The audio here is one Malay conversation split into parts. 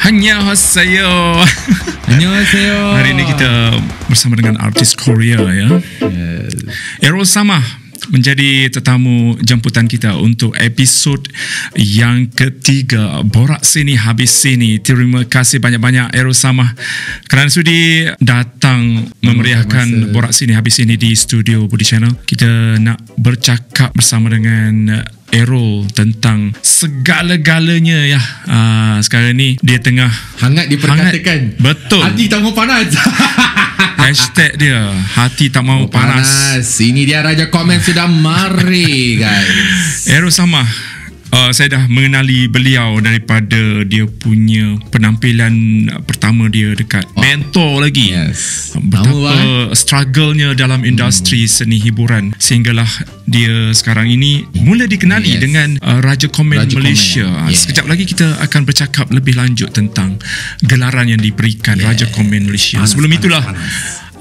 Annyeonghaseyo. Annyeonghaseyo. Hari ini kita bersama dengan artis Korea ya. Yes. Errol Samah menjadi tetamu jemputan kita untuk episod yang ketiga Borak Sini Habis Sini. Terima kasih banyak-banyak Errol Samah kerana sudi datang memeriahkan Borak Sini Habis Sini di studio Budi Channel. Kita nak bercakap bersama dengan Errol tentang segala-galanya ya. Sekarang ni dia tengah hangat diperkatakan. Betul. Hati tak mau panas. Hashtag dia hati tak mau panas. Ini dia Raja Komen sudah mari guys. Errol Samah, saya dah mengenali beliau daripada dia punya penampilan pertama dia dekat Mentor lagi. Yes. Betapa struggle-nya dalam industri seni hiburan sehinggalah dia sekarang ini mula dikenali dengan Raja Komen Malaysia. Sekejap lagi kita akan bercakap lebih lanjut tentang gelaran yang diberikan Raja Komen Malaysia. Sebelum itulah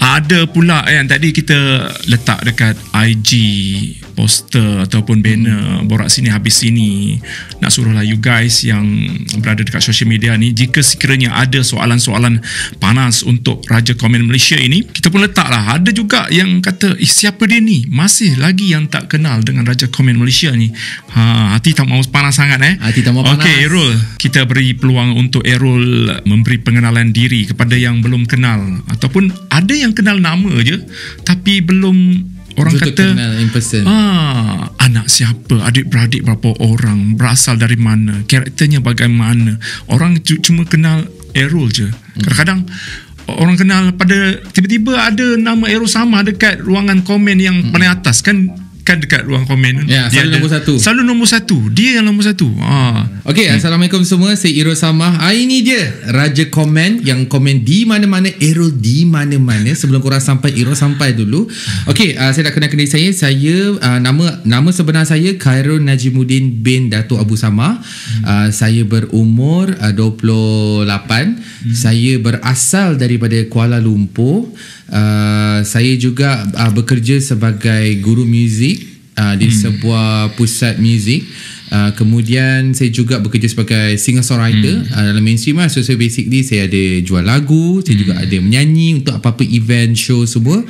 ada pula yang tadi kita letak dekat IG poster ataupun banner Borak Sini Habis Sini. Nak suruhlah you guys yang berada dekat social media ni, jika sekiranya ada soalan-soalan panas untuk Raja Komen Malaysia ini, kita pun letaklah. Ada juga yang kata, siapa dia ni? Masih lagi yang tak kenal dengan Raja Komen Malaysia ni. Hati tak mau panas sangat Hati tak mau panas. Okey Errol, kita beri peluang untuk Errol memberi pengenalan diri kepada yang belum kenal ataupun ada yang kenal nama je tapi belum orang kata in person. Anak siapa, adik-beradik berapa orang, berasal dari mana, karakternya bagaimana. Orang cuma kenal Errol je. Kadang-kadang orang kenal pada tiba-tiba ada nama Errol Samah dekat ruangan komen yang paling atas kan dekat ruang komen. Ya, selalu nombor satu. Selalu nombor satu. Dia yang nombor satu. Okey, Assalamualaikum semua. Saya Errol Samah. Ini dia Raja Komen yang komen di mana-mana, Errol di mana-mana. Sebelum korang sampai, Errol sampai dulu. Okey, saya nak kenalkan diri saya. Saya nama sebenar saya Khairul Najimuddin bin Datuk Abu Samah. Saya berumur 28. Saya berasal daripada Kuala Lumpur. Saya juga bekerja sebagai guru muzik di sebuah pusat muzik. Kemudian saya juga bekerja sebagai singer-songwriter dalam mainstream lah. So basically saya ada jual lagu, saya juga ada menyanyi untuk apa-apa event, show semua.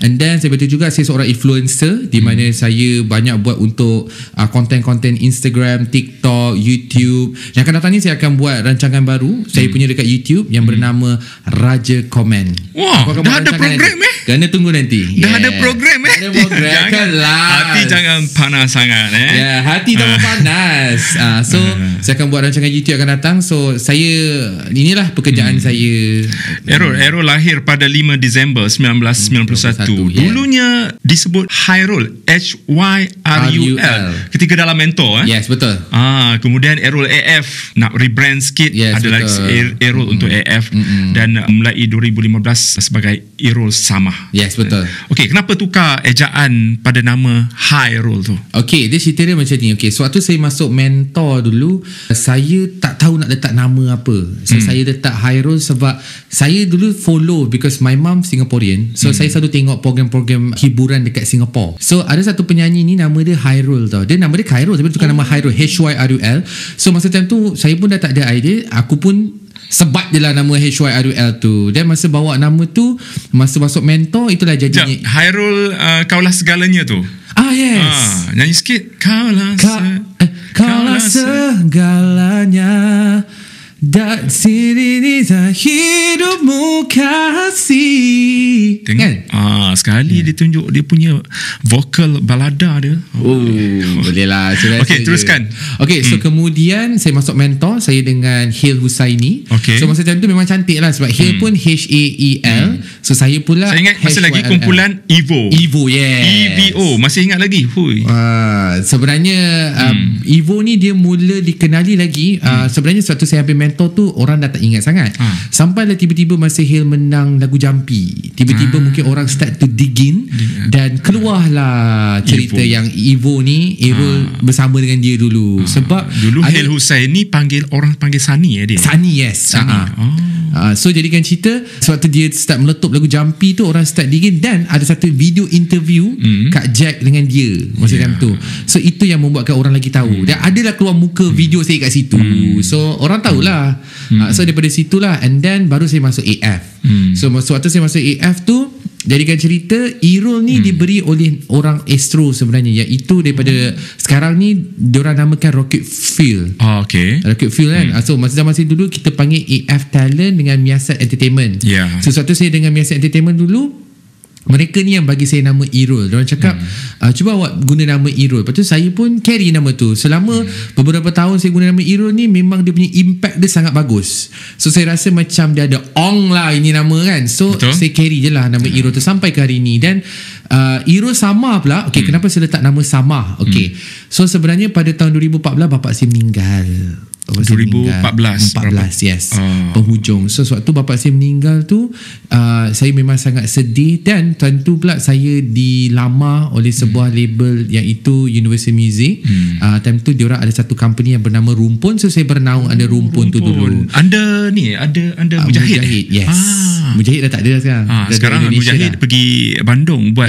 And then saya betul juga saya seorang influencer di mana saya banyak buat untuk konten-konten Instagram, TikTok, YouTube. Yang akan datang ni saya akan buat rancangan baru. Saya punya dekat YouTube yang bernama Raja Komen. Wah, dah ada program Kena tunggu nanti. Dah ada program Ada program hati jangan panas sangat Ya, hati tak mau panas. So saya akan buat rancangan YouTube akan datang. So inilah pekerjaan saya. Errol lahir pada 5 Disember 1991. Dulunya disebut Hairul, HYRUL ketika dalam Mentor. Yes, betul. Kemudian Errol AF nak rebrand sikit, ada lagi Errol untuk AF dan mulai 2015 sebagai Errol Samah. Yes, betul. Okey, kenapa tukar ejaan pada nama Hairul tu? Okey, dia cerita dia macam ni. Okey, sewaktu saya masuk Mentor dulu, saya tak tahu nak letak nama apa. So saya letak Hairul sebab saya dulu follow because my mom Singaporean. So saya selalu tengok program-program hiburan dekat Singapore. So ada satu penyanyi ni nama dia Hairul tau. Dia nama dia Khairul tapi tukar nama Hairul, HYRUL. So masa time tu saya pun dah tak ada idea. Aku pun sebat je lah nama HYRUL tu. Dan masa bawa nama tu, masa masuk Mentor, itulah jadinya Hairul, kaulah segalanya tu. Yes. Nyanyi sikit. Kaulah segalanya, dan sini ni hidupmu kasih. Tengok kan? Sekali dia tunjuk dia punya vokal balada dia. Boleh lah. Okey, teruskan. Okey, so kemudian saya masuk Mentor, saya dengan Hil Husaini. So masa time tu memang cantik lah sebab Hil pun HAEL. So saya pula, saya ingat masa lagi kumpulan Evo, EVO. Masih ingat lagi? Sebenarnya Evo ni dia mula dikenali lagi sebenarnya suatu saya ambil Mentor tu orang dah tak ingat sangat. Sampailah tiba-tiba masa Hil menang lagu Jampi, tiba-tiba mungkin orang start to dig in dan keluarlah cerita Evo. Yang Evo ni Errol bersama dengan dia dulu. Sebab dulu Hil Husaini orang panggil Sani dia. Sani, yes. Sani. So jadikan cerita, sewaktu dia start meletup lagu Jumpy tu, orang start digging, dan ada satu video interview Kak Jack dengan dia masa time tu. So itu yang membuatkan orang lagi tahu. Dan adalah keluar muka video saya kat situ. So orang tahulah. So daripada situlah, and then baru saya masuk AF. So waktu saya masuk AF tu, jadikan cerita, Irul ni diberi oleh orang Astro sebenarnya, iaitu daripada sekarang ni diorang namakan Rocket Fuel. Rocket Fuel kan. So masa dulu kita panggil AF Talent dengan Miasat Entertainment. So waktu saya dengan Miasat Entertainment dulu, mereka ni yang bagi saya nama Irul. Diorang cakap cuba awak guna nama Irul. Lepas tu saya pun carry nama tu. Selama beberapa tahun saya guna nama Irul ni, memang dia punya impact dia sangat bagus. So saya rasa macam dia ada ong lah ini nama kan. So saya carry je lah nama Irul tu sampai ke hari ni. Dan Irul Samah pula. Kenapa saya letak nama Samah? So sebenarnya pada tahun 2014 bapak saya meninggal. 2014 yes, penghujung. So waktu bapak saya meninggal tu, saya memang sangat sedih. Dan tentu pula saya dilamar oleh sebuah label iaitu Universal Music. Time tu diorang ada satu company yang bernama Rumpun. So saya bernaung ada Rumpun tu dulu. Anda ni ada Mujahid. Yes. Mujahid dah tak ada sekarang. Sekarang Mujahid pergi Bandung buat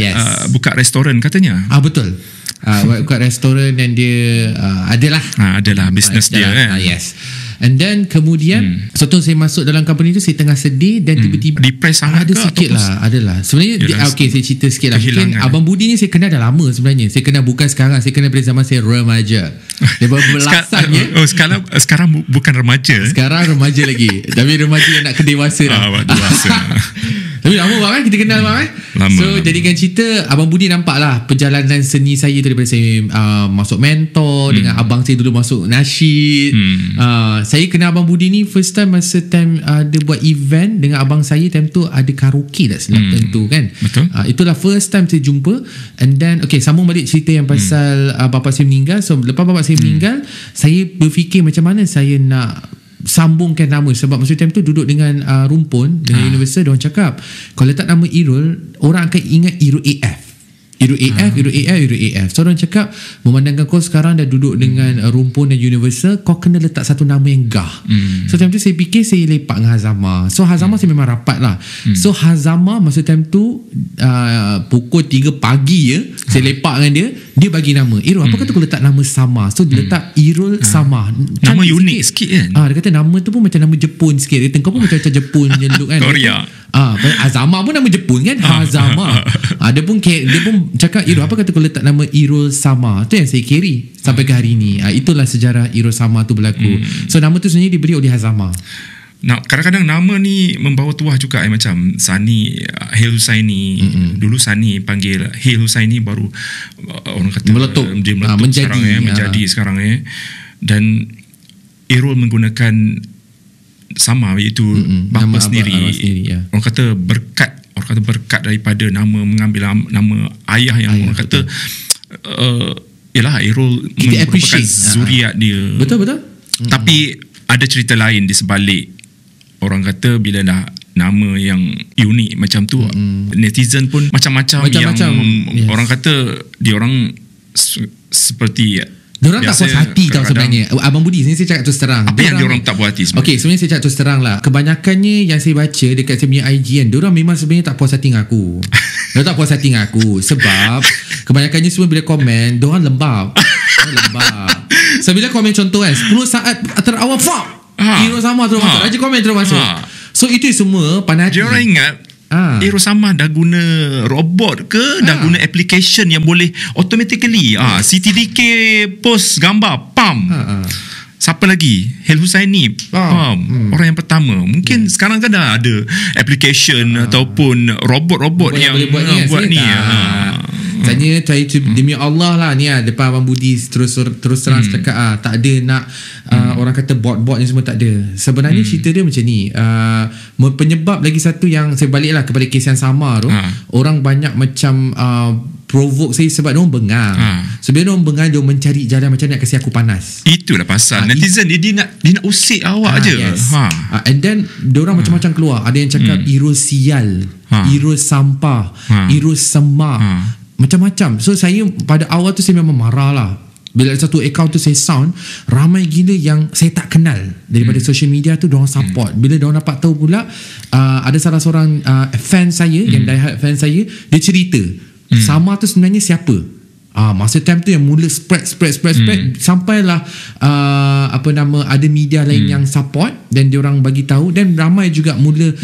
buka restoran katanya. Betul. Buka restoran, dan dia adalah bisnes dia kan. Yes. And then kemudian suatu saya masuk dalam company tu, saya tengah sedih dan tiba-tiba depress sangat ada sikit lah, adalah sebenarnya saya cerita sikit lah. Mungkin Abang Budi ni saya kenal dah lama sebenarnya. Saya kenal bukan sekarang, saya kenal dari zaman saya remaja. Dia berbelasannya. Sekarang bukan remaja. Sekarang remaja lagi. Tapi remaja yang nak ke dewasa dah. Dewasa. Tapi lama bang kita kenal bang lama. So jadikan cerita, Abang Budi nampak lah perjalanan seni saya tu, daripada saya masuk mentor dengan abang saya dulu masuk nasyid. Saya kenal Abang Budi ni first time masa time dia buat event dengan abang saya. Time tu ada karaoke tak silap tentu kan. Betul. Itulah first time saya jumpa. And then sambung balik cerita yang pasal bapak saya meninggal. So lepas bapak saya meninggal, saya berfikir macam mana saya nak sambungkan nama. Sebab masa time tu duduk dengan Rumpun, dengan Universal, diorang cakap kalau letak nama Irul, orang akan ingat Irul AF. Irul AF. So orang cakap, memandangkan kau sekarang dah duduk dengan Rumpun dan Universal, kau kena letak satu nama yang gah. So time tu saya fikir, saya lepak dengan Hazama. So Hazama saya memang rapat lah. So Hazama masa time tu pukul 3 pagi saya lepak dengan dia. Dia bagi nama Irul, apa kata kau letak nama Sama. So dia letak Irul Sama. Nama unik sikit kan. Dia kata nama tu pun macam nama Jepun sikit. Dia kata kau pun macam Jepun je look kan. Korea. Hazama pun nama Jepun kan. Hazama. Dia pun cakap Irul, apa kata kau letak nama Irul Sama. Tu yang saya carry sampai ke hari ni. Itulah sejarah Irul Sama tu berlaku. So nama tu sebenarnya diberi oleh Hazama. Kadang-kadang nama ni membawa tuah juga macam Sani Hail Husaini. Dulu Sani panggil Hail Husaini, baru orang kata meletup. Dia meletup sekarang menjadi sekarang dan Irul menggunakan Sama, iaitu bapa sendiri. Orang kata berkat daripada nama, mengambil nama ayah yang orang kata ialah Irul merupakan zuriat dia. Betul. Tapi ada cerita lain di sebalik. Orang kata bila dah nama yang unik macam tu, netizen pun macam-macam. Orang kata diorang seperti diorang tak puas hati tau sebenarnya. Abang Budi, saya cakap terus terang. Apa yang diorang tak puas hati sebenarnya? Sebenarnya saya cakap terus terang lah. Kebanyakannya yang saya baca dekat saya punya IG kan, diorang memang sebenarnya tak puas hati dengan aku. Diorang tak puas hati dengan aku sebab kebanyakannya semua bila komen, diorang lembab. So bila komen contoh kan, 10 saat terawal Irul Sama terus masuk, Raja komen terus masuk. So itu semua panas hati. Diorang ingat Irul Sama dah guna robot ke, dah guna application yang boleh automatically CTDK post gambar siapa lagi? Hail Husaini orang yang pertama. Mungkin sekarang kan dah ada application ataupun robot-robot yang buat ni. Tanya saya demi Allah lah ni depan Abang Budi terus terang cakap tak ada nak orang kata bot-bot ni semua tak ada. Sebenarnya cerita dia macam ni. Penyebab lagi satu yang saya baliklah kepada kes yang sama tu, orang banyak macam provoke saya sebab diorang bengang. Sebab diorang bengang, diorang mencari jalan macam nak kasi aku panas. Itulah pasal netizen dia nak usik awak je. And then diorang macam-macam keluar. Ada yang cakap Irul sial, Irul sampah, Irul semak, macam-macam. So saya pada awal tu saya memang marah lah. Bila satu account tu saya sound, ramai gila yang saya tak kenal daripada social media tu, diorang support. Bila diorang dapat tahu pula, ada salah seorang fan saya, yang diehard fan saya, dia cerita Sama tu sebenarnya siapa. Masa time tu yang mula spread sampailah ada media lain yang support, dan diorang bagi tahu, dan ramai juga mula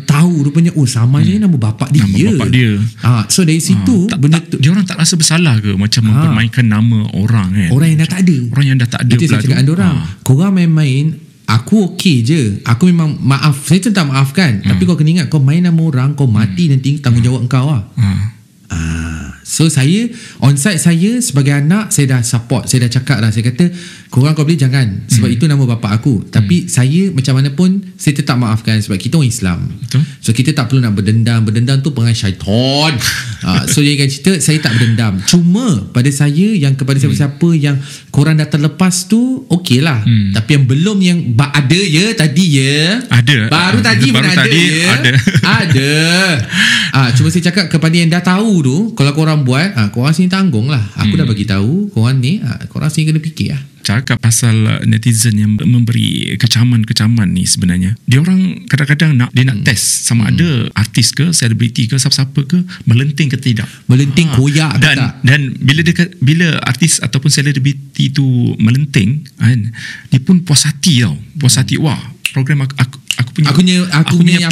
tahu rupanya Sama ni nama bapak dia. So dari situ benda tu, diorang tak rasa bersalah ke macam mempermainkan nama orang kan? Orang yang dah tak ada. Itu saya cakap dengan diorang, korang main-main, aku okey je, aku memang maaf, saya tak maafkan, tapi kau kena ingat, kau main nama orang, kau mati nanti tanggungjawab kau lah. So saya onside, saya sebagai anak, saya dah support, saya dah cakap dah, saya kata korang kau boleh jangan, sebab itu nama bapak aku, tapi saya macam mana pun saya tetap maafkan, sebab kita orang Islam. Betul. So kita tak perlu nak berdendam tu perangai syaitan. So dia akan cerita, saya tak berdendam, cuma pada saya, yang kepada siapa-siapa yang korang dah terlepas tu, okey lah, tapi yang belum, yang ada ya tadi ya, ada baru tadi pun ada ya, ada. Cuma saya cakap kepada yang dah tahu tu, kalau korang buat, korang sini tanggung lah. Aku dah bagi tahu korang ni, korang sini kena fikir lah. Cakap pasal netizen yang memberi kecaman-kecaman ni, sebenarnya dia orang kadang-kadang nak test sama ada artis ke, selebriti ke, siapa-siapa ke, melenting ke tidak, koyak ke tak. Dan bila artis ataupun selebriti tu melenting kan, dia pun puas hati tau, wah, program aku punya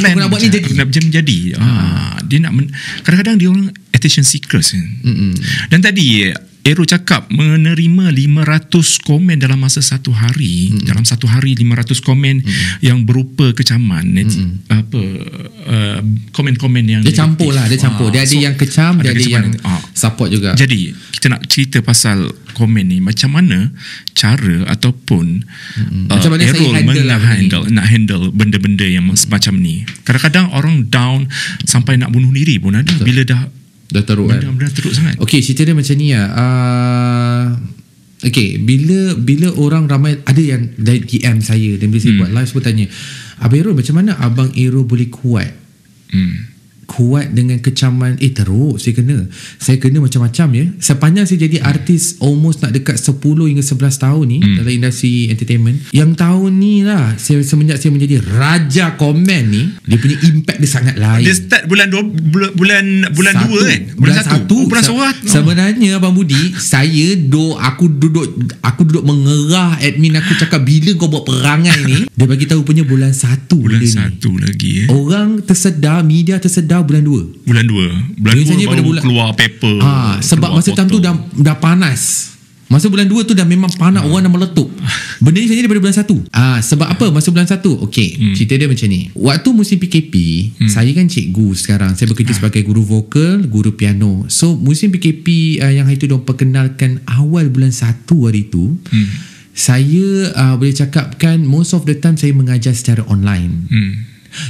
plan, aku nak buat ni jadi. Dia nak kadang-kadang dia orang attention seekers kan. Dan tadi Aero cakap menerima 500 komen dalam masa satu hari. Dalam satu hari 500 komen yang berupa kecaman, komen-komen yang dia campur lah, dia campur. Dia ada yang kecam, dia ada yang support juga. Jadi kita nak cerita pasal komen ni, macam mana cara ataupun macam mana Aero nak handle benda-benda yang semacam ni. Kadang-kadang orang down sampai nak bunuh diri pun ada. Bila dah teruk kan? Dah teruk sangat. Okay, cerita dia macam ni lah. Okay, bila orang ramai, ada yang DM saya, dan bila saya buat live pun tanya, Abang Aero, macam mana Abang Aero boleh kuat dengan kecaman? Teruk, saya kena macam-macam ya. Sepanjang saya jadi artis almost nak dekat 10 hingga 11 tahun ni dalam industri entertainment, yang tahun ni lah semenjak saya menjadi raja komen ni, dia punya impact dia sangat lain. Dia start bulan 2 kan? Bulan 1. Bulan Sorat. Sebenarnya Abang Budi, aku duduk mengerah admin aku, cakap bila kau buat perangai ni. Dia bagi tahu punya bulan 1 lagi. Orang tersedar, media tersedar bulan 2 baru keluar paper. Sebab masa time tu dah panas. Masa bulan 2 tu dah memang panas, orang dah meletup. Benda ni sebenarnya daripada bulan 1. Sebab apa masa bulan 1? Okey, cerita dia macam ni. Waktu musim PKP, saya kan cikgu sekarang. Saya bekerja sebagai guru vokal, guru piano. So musim PKP yang hari tu diorang perkenalkan awal bulan 1 hari tu, saya boleh cakapkan most of the time saya mengajar secara online.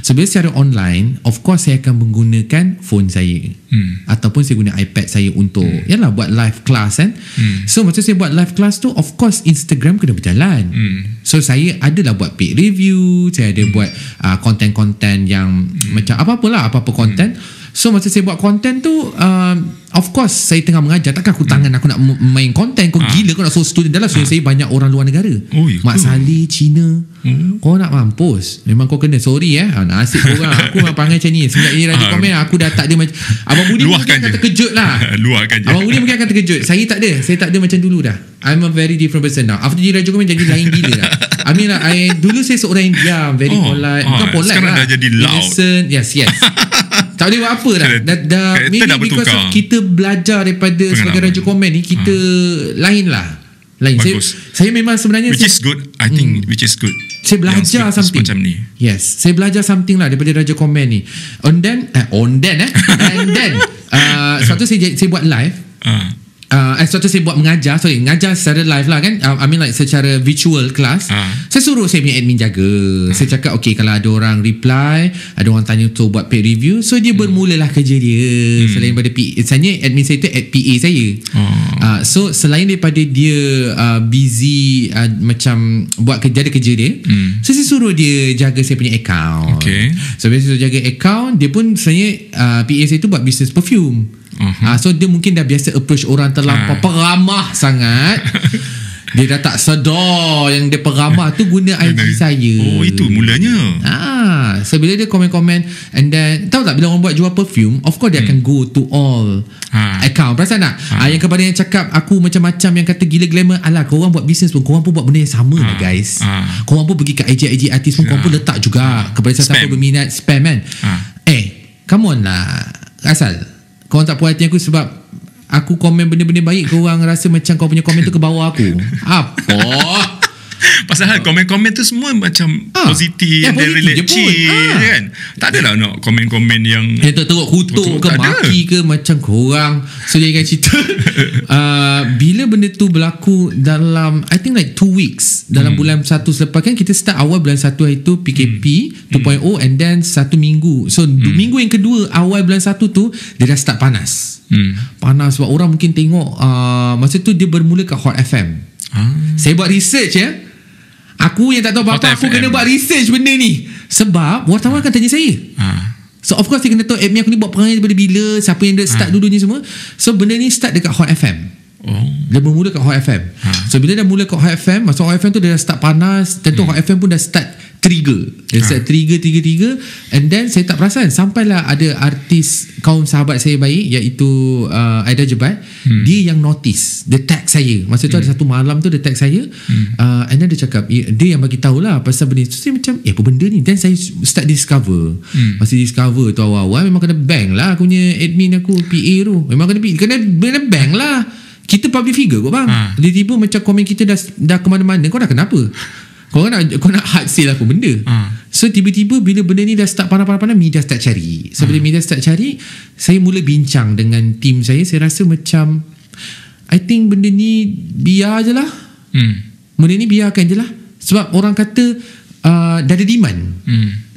So bila secara online, of course saya akan menggunakan phone saya, ataupun saya guna iPad saya untuk buat live class kan. So masa saya buat live class tu, of course Instagram kena berjalan. So saya adalah buat paid review, saya ada buat konten-konten yang macam apa-apa konten. So masa saya buat konten tu, of course saya tengah mengajar, takkan aku aku nak main konten. Kau gila, kau nak suruh student. Dalam student saya banyak orang luar negara, Mak Saleh, Cina. Kau nak mampus, memang kau kena. Sorry nasib korang. Aku memang panggil macam ni. Semenjak ini radio komen, aku dah tak ada macam Abang Budi mungkin akan terkejut lah. Abang Budi mungkin akan terkejut. Saya tak ada macam dulu dah. I'm a very different person now. After jadi radio komen, jadi lain gila dah. I mean lah, dulu saya seorang yang diam, very polite. Bukan polite sekarang lah, dah jadi loud. Innocent. Yes tak boleh buat apa dah. Maybe because of kita belajar daripada sebagai raja komen ni, kita lain. Saya memang sebenarnya which is good. I think which is good. Saya belajar something macam ni. Yes, saya belajar something lah daripada raja komen ni. And then suatu saya buat live. Suatu saya buat mengajar secara live lah kan. I mean like secara virtual class. Saya suruh saya punya admin jaga. Saya cakap okay, kalau ada orang reply, ada orang tanya untuk buat paid review, so dia bermulalah kerja dia. Selain daripada PA, sebenarnya admin saya tu PA saya. So selain daripada dia busy macam buat kerja dia, so saya suruh dia jaga saya punya account. So bila saya jaga account, dia pun sebenarnya PA saya tu buat business perfume. So dia mungkin dah biasa approach orang terlampau peramah sangat. Dia dah tak sedar yang dia peramah tu guna IG saya. Oh, itu mulanya. So bila dia komen-komen, and then tahu tak bila orang buat jual perfume, of course dia akan go to all account. Perasan tak? Yang kepada yang cakap aku macam-macam, yang kata gila glamour, alah korang buat bisnes pun korang pun buat benda yang sama lah guys. Korang pun pergi ke IG artis pun korang pun letak juga kepada siapa berminat, spam kan. Come on lah Asal korang tak puas hati aku sebab aku komen benda-benda baik, korang rasa macam kau punya komen tu ke bawah aku. Apa? Pasal komen-komen tu semua macam positif dan relate kan. Tak adalah nak komen-komen yang teruk kutuk ke maki ke macam korang. So dia akan cerita bila benda tu berlaku dalam I think like 2 weeks dalam bulan 1 selepas kan kita start awal bulan 1 hari tu PKP 2.0 and then 1 minggu. So minggu yang kedua awal bulan 1 tu dia dah start panas. Panas sebab orang mungkin tengok masa tu dia bermula kat Hot FM. Saya buat research Aku yang tak tahu apa-apa, aku kena buat research benda ni. Sebab wartawan akan tanya saya. So of course saya kena tahu admin aku ni buat perangai daripada bila, siapa yang dia start dulu ni semua. So benda ni start dekat Hot FM. Dia bermula kat Hot FM. So bila dah mula kat Hot FM, masa Hot FM tu dia dah start panas. Tentu Hot FM pun dah start trigger. Dia start trigger. And then saya tak perasan sampailah ada artis kaum sahabat saya baik iaitu Aida Jebat. Dia yang notice, dia tag saya. Masa tu ada satu malam tu dia tag saya. And then dia cakap, dia yang bagi tahulah pasal benda tu. Saya macam apa benda ni. Then saya start discover. Masa discover tu awal-awal memang kena bang lah aku punya admin aku, PA tu. Memang kena bang lah. Kita public figure kot bang. Tiba-tiba macam komen kita dah ke mana-mana. Kau dah kenapa? Kau nak hard sale apa benda. So tiba-tiba bila benda ni dah start panas-panas, media start cari. So bila media start cari, saya mula bincang dengan tim saya. Saya rasa macam I think benda ni biar je lah. Benda ni biarkan je lah. Sebab orang kata dah ada demand.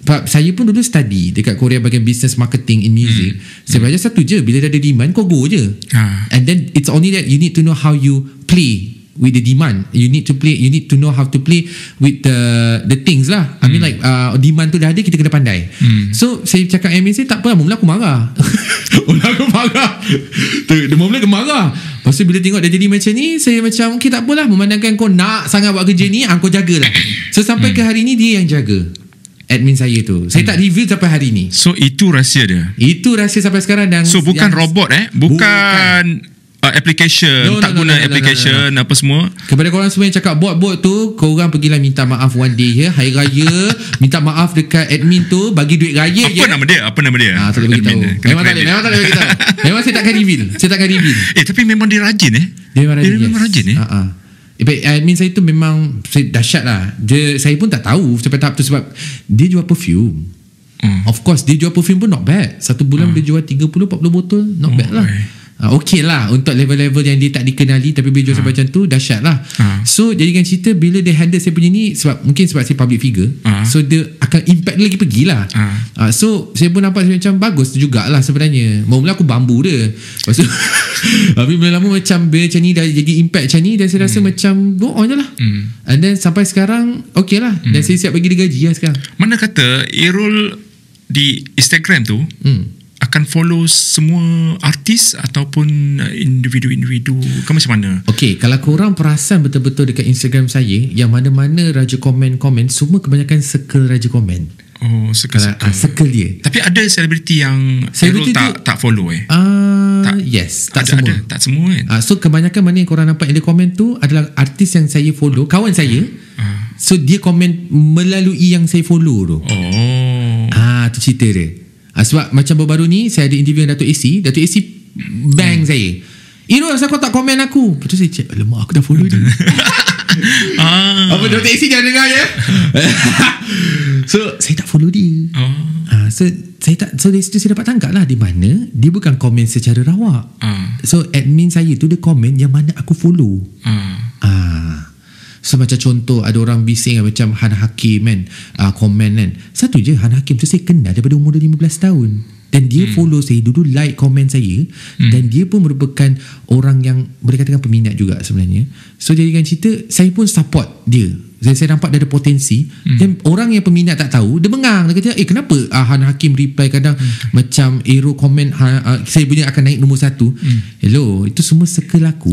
Saya pun dulu study dekat Korea bahagian business marketing in music. Saya belajar satu je, bila dah ada demand kau go je. And then it's only that you need to know how you play with the demand. You need to know how to play with the things lah. I mean like demand tu dah ada, kita kena pandai. So saya cakap admin saya, tak apa, mula aku marah. Mula aku marah. Lepas tu bila tengok dia jadi macam ni, saya macam okay tak apalah, memandangkan kau nak sangat buat kerja ni, kau jagalah. So sampai ke hari ni dia yang jaga admin saya tu. Saya tak reveal sampai hari ni. So itu rahsia dia. Itu rahsia sampai sekarang. Dan so bukan robot bukan application, tak guna application apa semua. Kepada korang semua yang cakap bot tu, korang pergilah minta maaf one day hari raya. Minta maaf dekat admin tu, bagi duit raya je. Apa nama dia? Tak boleh beritahu. Memang tak boleh beritahu. Memang saya takkan reveal. Tapi memang dia rajin Dia memang rajin admin saya tu memang dahsyat lah. Saya pun tak tahu sampai tahap tu sebab dia jual perfume. Of course dia jual perfume pun not bad. Satu bulan dia jual 30-40 botol, not bad lah. Okay lah untuk level-level yang dia tak dikenali, tapi bila jual sampai macam tu dahsyat lah. So jadikan cerita bila dia handle saya punya ni, mungkin sebab saya public figure, so dia akan impact dia lagi pergilah. So saya pun nampak macam bagus jugalah sebenarnya. Mula aku bambu dia. Lepas tu tapi bila lama macam bila macam ni dah jadi impact macam ni, dan saya rasa macam go on je lah. And then sampai sekarang okay lah. Dan saya siap bagi dia gaji lah sekarang. Mana kata Irul di Instagram tu akan follow semua artis ataupun individu-individu ke macam mana? Okay, kalau korang perasan betul-betul dekat Instagram saya, yang mana-mana Raja komen semua kebanyakan circle Raja komen. Circle dia. Tapi ada selebriti yang Irul tak follow yes, tak semua. Tak semua kan. So kebanyakan mana yang korang nampak yang dia komen tu adalah artis yang saya follow, kawan saya. So dia komen melalui yang saya follow tu. Tu cerita dia. Sebab macam baru-baru ni saya ada interview dengan Datuk AC bang saya, Irul asal kau tak komen aku. Lepas tu saya cakap, alamak aku dah follow dia. Apa Datuk AC jangan dengar ya. So saya tak follow dia. So saya tak, so dari situ saya dapat tangkap lah di mana dia bukan komen secara rawak. So admin saya tu dia komen yang mana aku follow. So macam contoh ada orang bising macam Han Hakim kan, komen kan. Satu je, Han Hakim tu saya kenal daripada umur 15 tahun. Dan dia follow saya dulu, like komen saya. Dan dia pun merupakan orang yang boleh katakan peminat juga sebenarnya. So jadikan cerita, saya pun support dia. Saya nampak dia ada potensi. Dan orang yang peminat tak tahu, dia bengang. Dia kata, kenapa Han Hakim reply kadang macam Aero komen saya punya akan naik nombor 1. Hello, itu semua circle aku.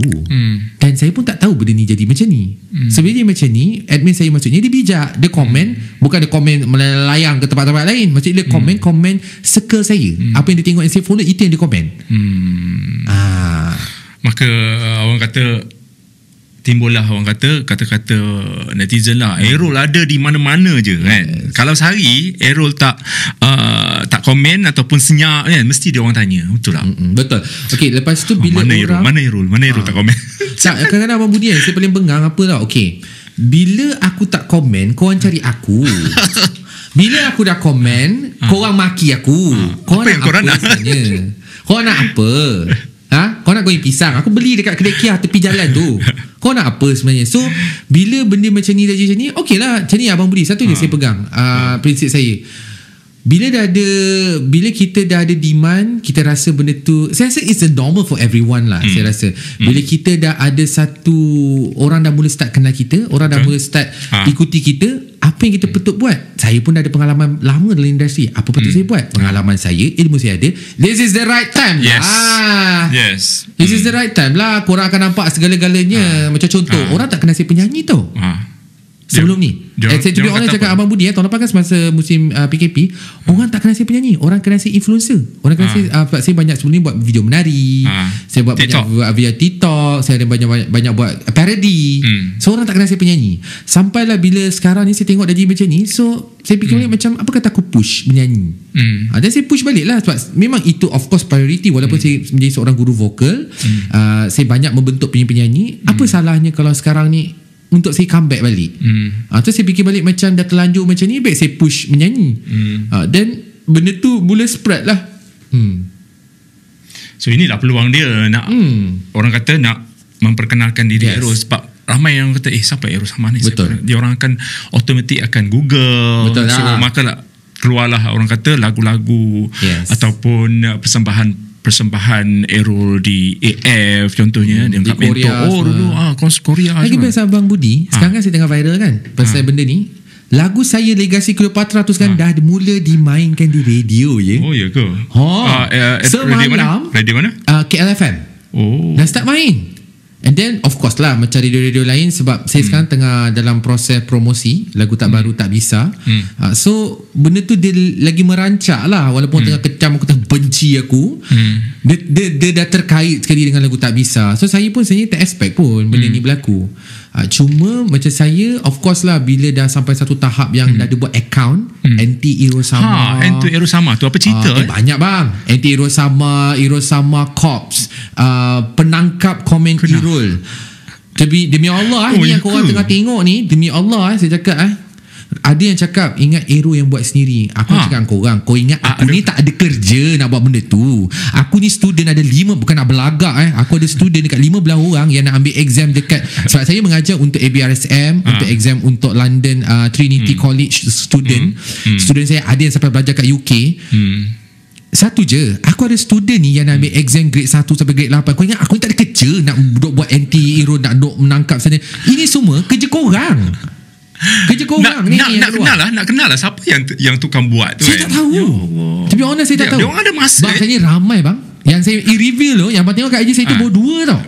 Dan saya pun tak tahu benda ni jadi macam ni. Sebenarnya macam ni, admin saya maksudnya dia bijak. Dia komen, bukan dia komen melayang ke tempat-tempat lain. Maksudnya dia komen circle saya. Apa yang dia tengok yang saya follow, itu yang dia komen. Maka orang kata timbullah orang kata kata-kata netizen lah, Aerol ada di mana-mana je kan. Kalau sehari Aerol tak komen ataupun senyap kan, mesti dia orang tanya. Betul tak? Betul. Okey, lepas tu bila mana orang mana Aerol tak komen. Kadang-kadang Abang Budi saya paling bengang apa tau. Okey, bila aku tak komen, korang cari aku. Bila aku dah komen, korang maki aku. Korang nak apa sebenarnya? Korang nak apa? Kau nak goreng pisang, aku beli dekat kedai Kia tepi jalan tu. Kau nak apa sebenarnya? So bila benda macam ni macam ni, okey lah. Macam ni Abang Budi, satu je saya pegang prinsip saya. Bila kita dah ada demand, kita rasa benda tu, saya rasa it's a normal for everyone lah. Saya rasa bila kita dah ada satu, orang dah mula start kenal kita, orang dah mula start ikuti kita, apa yang kita patut buat? Saya pun dah ada pengalaman lama dalam industri. Apa patut saya buat? Pengalaman saya, ilmu saya ada. This is the right time. Yes. This is the right time lah. Korang akan nampak segala-galanya. Macam contoh, orang tak kenal saya penyanyi tau. Sebelum ni saya to be honest cakap Abang Budi, tahun lepas kan semasa musim PKP, orang tak kenal saya penyanyi, orang kenal saya influencer. Orang kenal saya banyak sebelum ni buat video menari, saya buat TikTok. Banyak via TikTok, saya ada banyak buat parody. So orang tak kenal saya penyanyi. Sampailah bila sekarang ni saya tengok dah jadi macam ni, so saya fikir macam apa kata aku push menyanyi. Dan saya push balik lah, sebab memang itu of course priority. Walaupun saya menjadi seorang guru vokal, saya banyak membentuk penyanyi. Apa salahnya kalau sekarang ni untuk saya comeback balik. Terus saya fikir balik, macam dah terlanjur macam ni, baik saya push menyanyi. Dan benda tu mula spread lah. So inilah peluang dia nak orang kata nak memperkenalkan diri Aerol. Sebab ramai yang kata siapa Aerol Samah ni? Betul. Dia orang akan automatik akan Google. Betul. So maka lah keluarlah orang kata lagu-lagu ataupun persembahan Aerol di AF contohnya, dia angkat mentor dulu Korea lagi biasa Abang Budi. Sekarang kan saya tengah viral kan pasal benda ni. Lagu saya Legasi Cleopatra tu sekarang dah mula dimainkan di radio je. Oh ya ke? Semalam radio mana? KLFM. Dah start main. And then of course lah macam radio-radio lain, sebab saya sekarang tengah dalam proses promosi lagu tak baru Tak Bisa. So benda tu dia lagi merancak lah, walaupun tengah kecam aku, tengah benci aku, dia dah terkait sekali dengan lagu Tak Bisa. So saya pun sebenarnya tak expect pun benda ni berlaku. Cuma macam saya, of course lah, bila dah sampai satu tahap yang dah ada buat account anti Aerol Samah. Anti Aerol Samah tu apa cerita? Banyak bang. Anti Aerol Samah Corps, penangkap komen Aerol. Demi Allah ni yang korang tengah tengok ni, demi Allah saya cakap ada yang cakap ingat Aerol yang buat sendiri. Aku cakap korang, kau ingat aku ni tak ada kerja nak buat benda tu. Aku ni student ada 5, bukan nak belagak aku ada student dekat 15 orang yang nak ambil exam dekat, sebab saya mengajar untuk ABRSM, untuk exam untuk London Trinity College student. Student saya ada yang sampai belajar kat UK. Satu je, aku ada student ni yang nak ambil exam grade 1 sampai grade 8. Kau ingat aku ni tak ada kerja nak buat anti Aerol, nak menangkap sana. Ini semua kerja korang. Kerja korang ni nak kenal lah siapa yang tukang buat tu. Saya tak tahu. To be honest, saya tak tahu. Dia orang ada masa. Bang, saya ramai bang. Yang saya reveal tu, yang tengok kat IG saya tu baru 2 tau.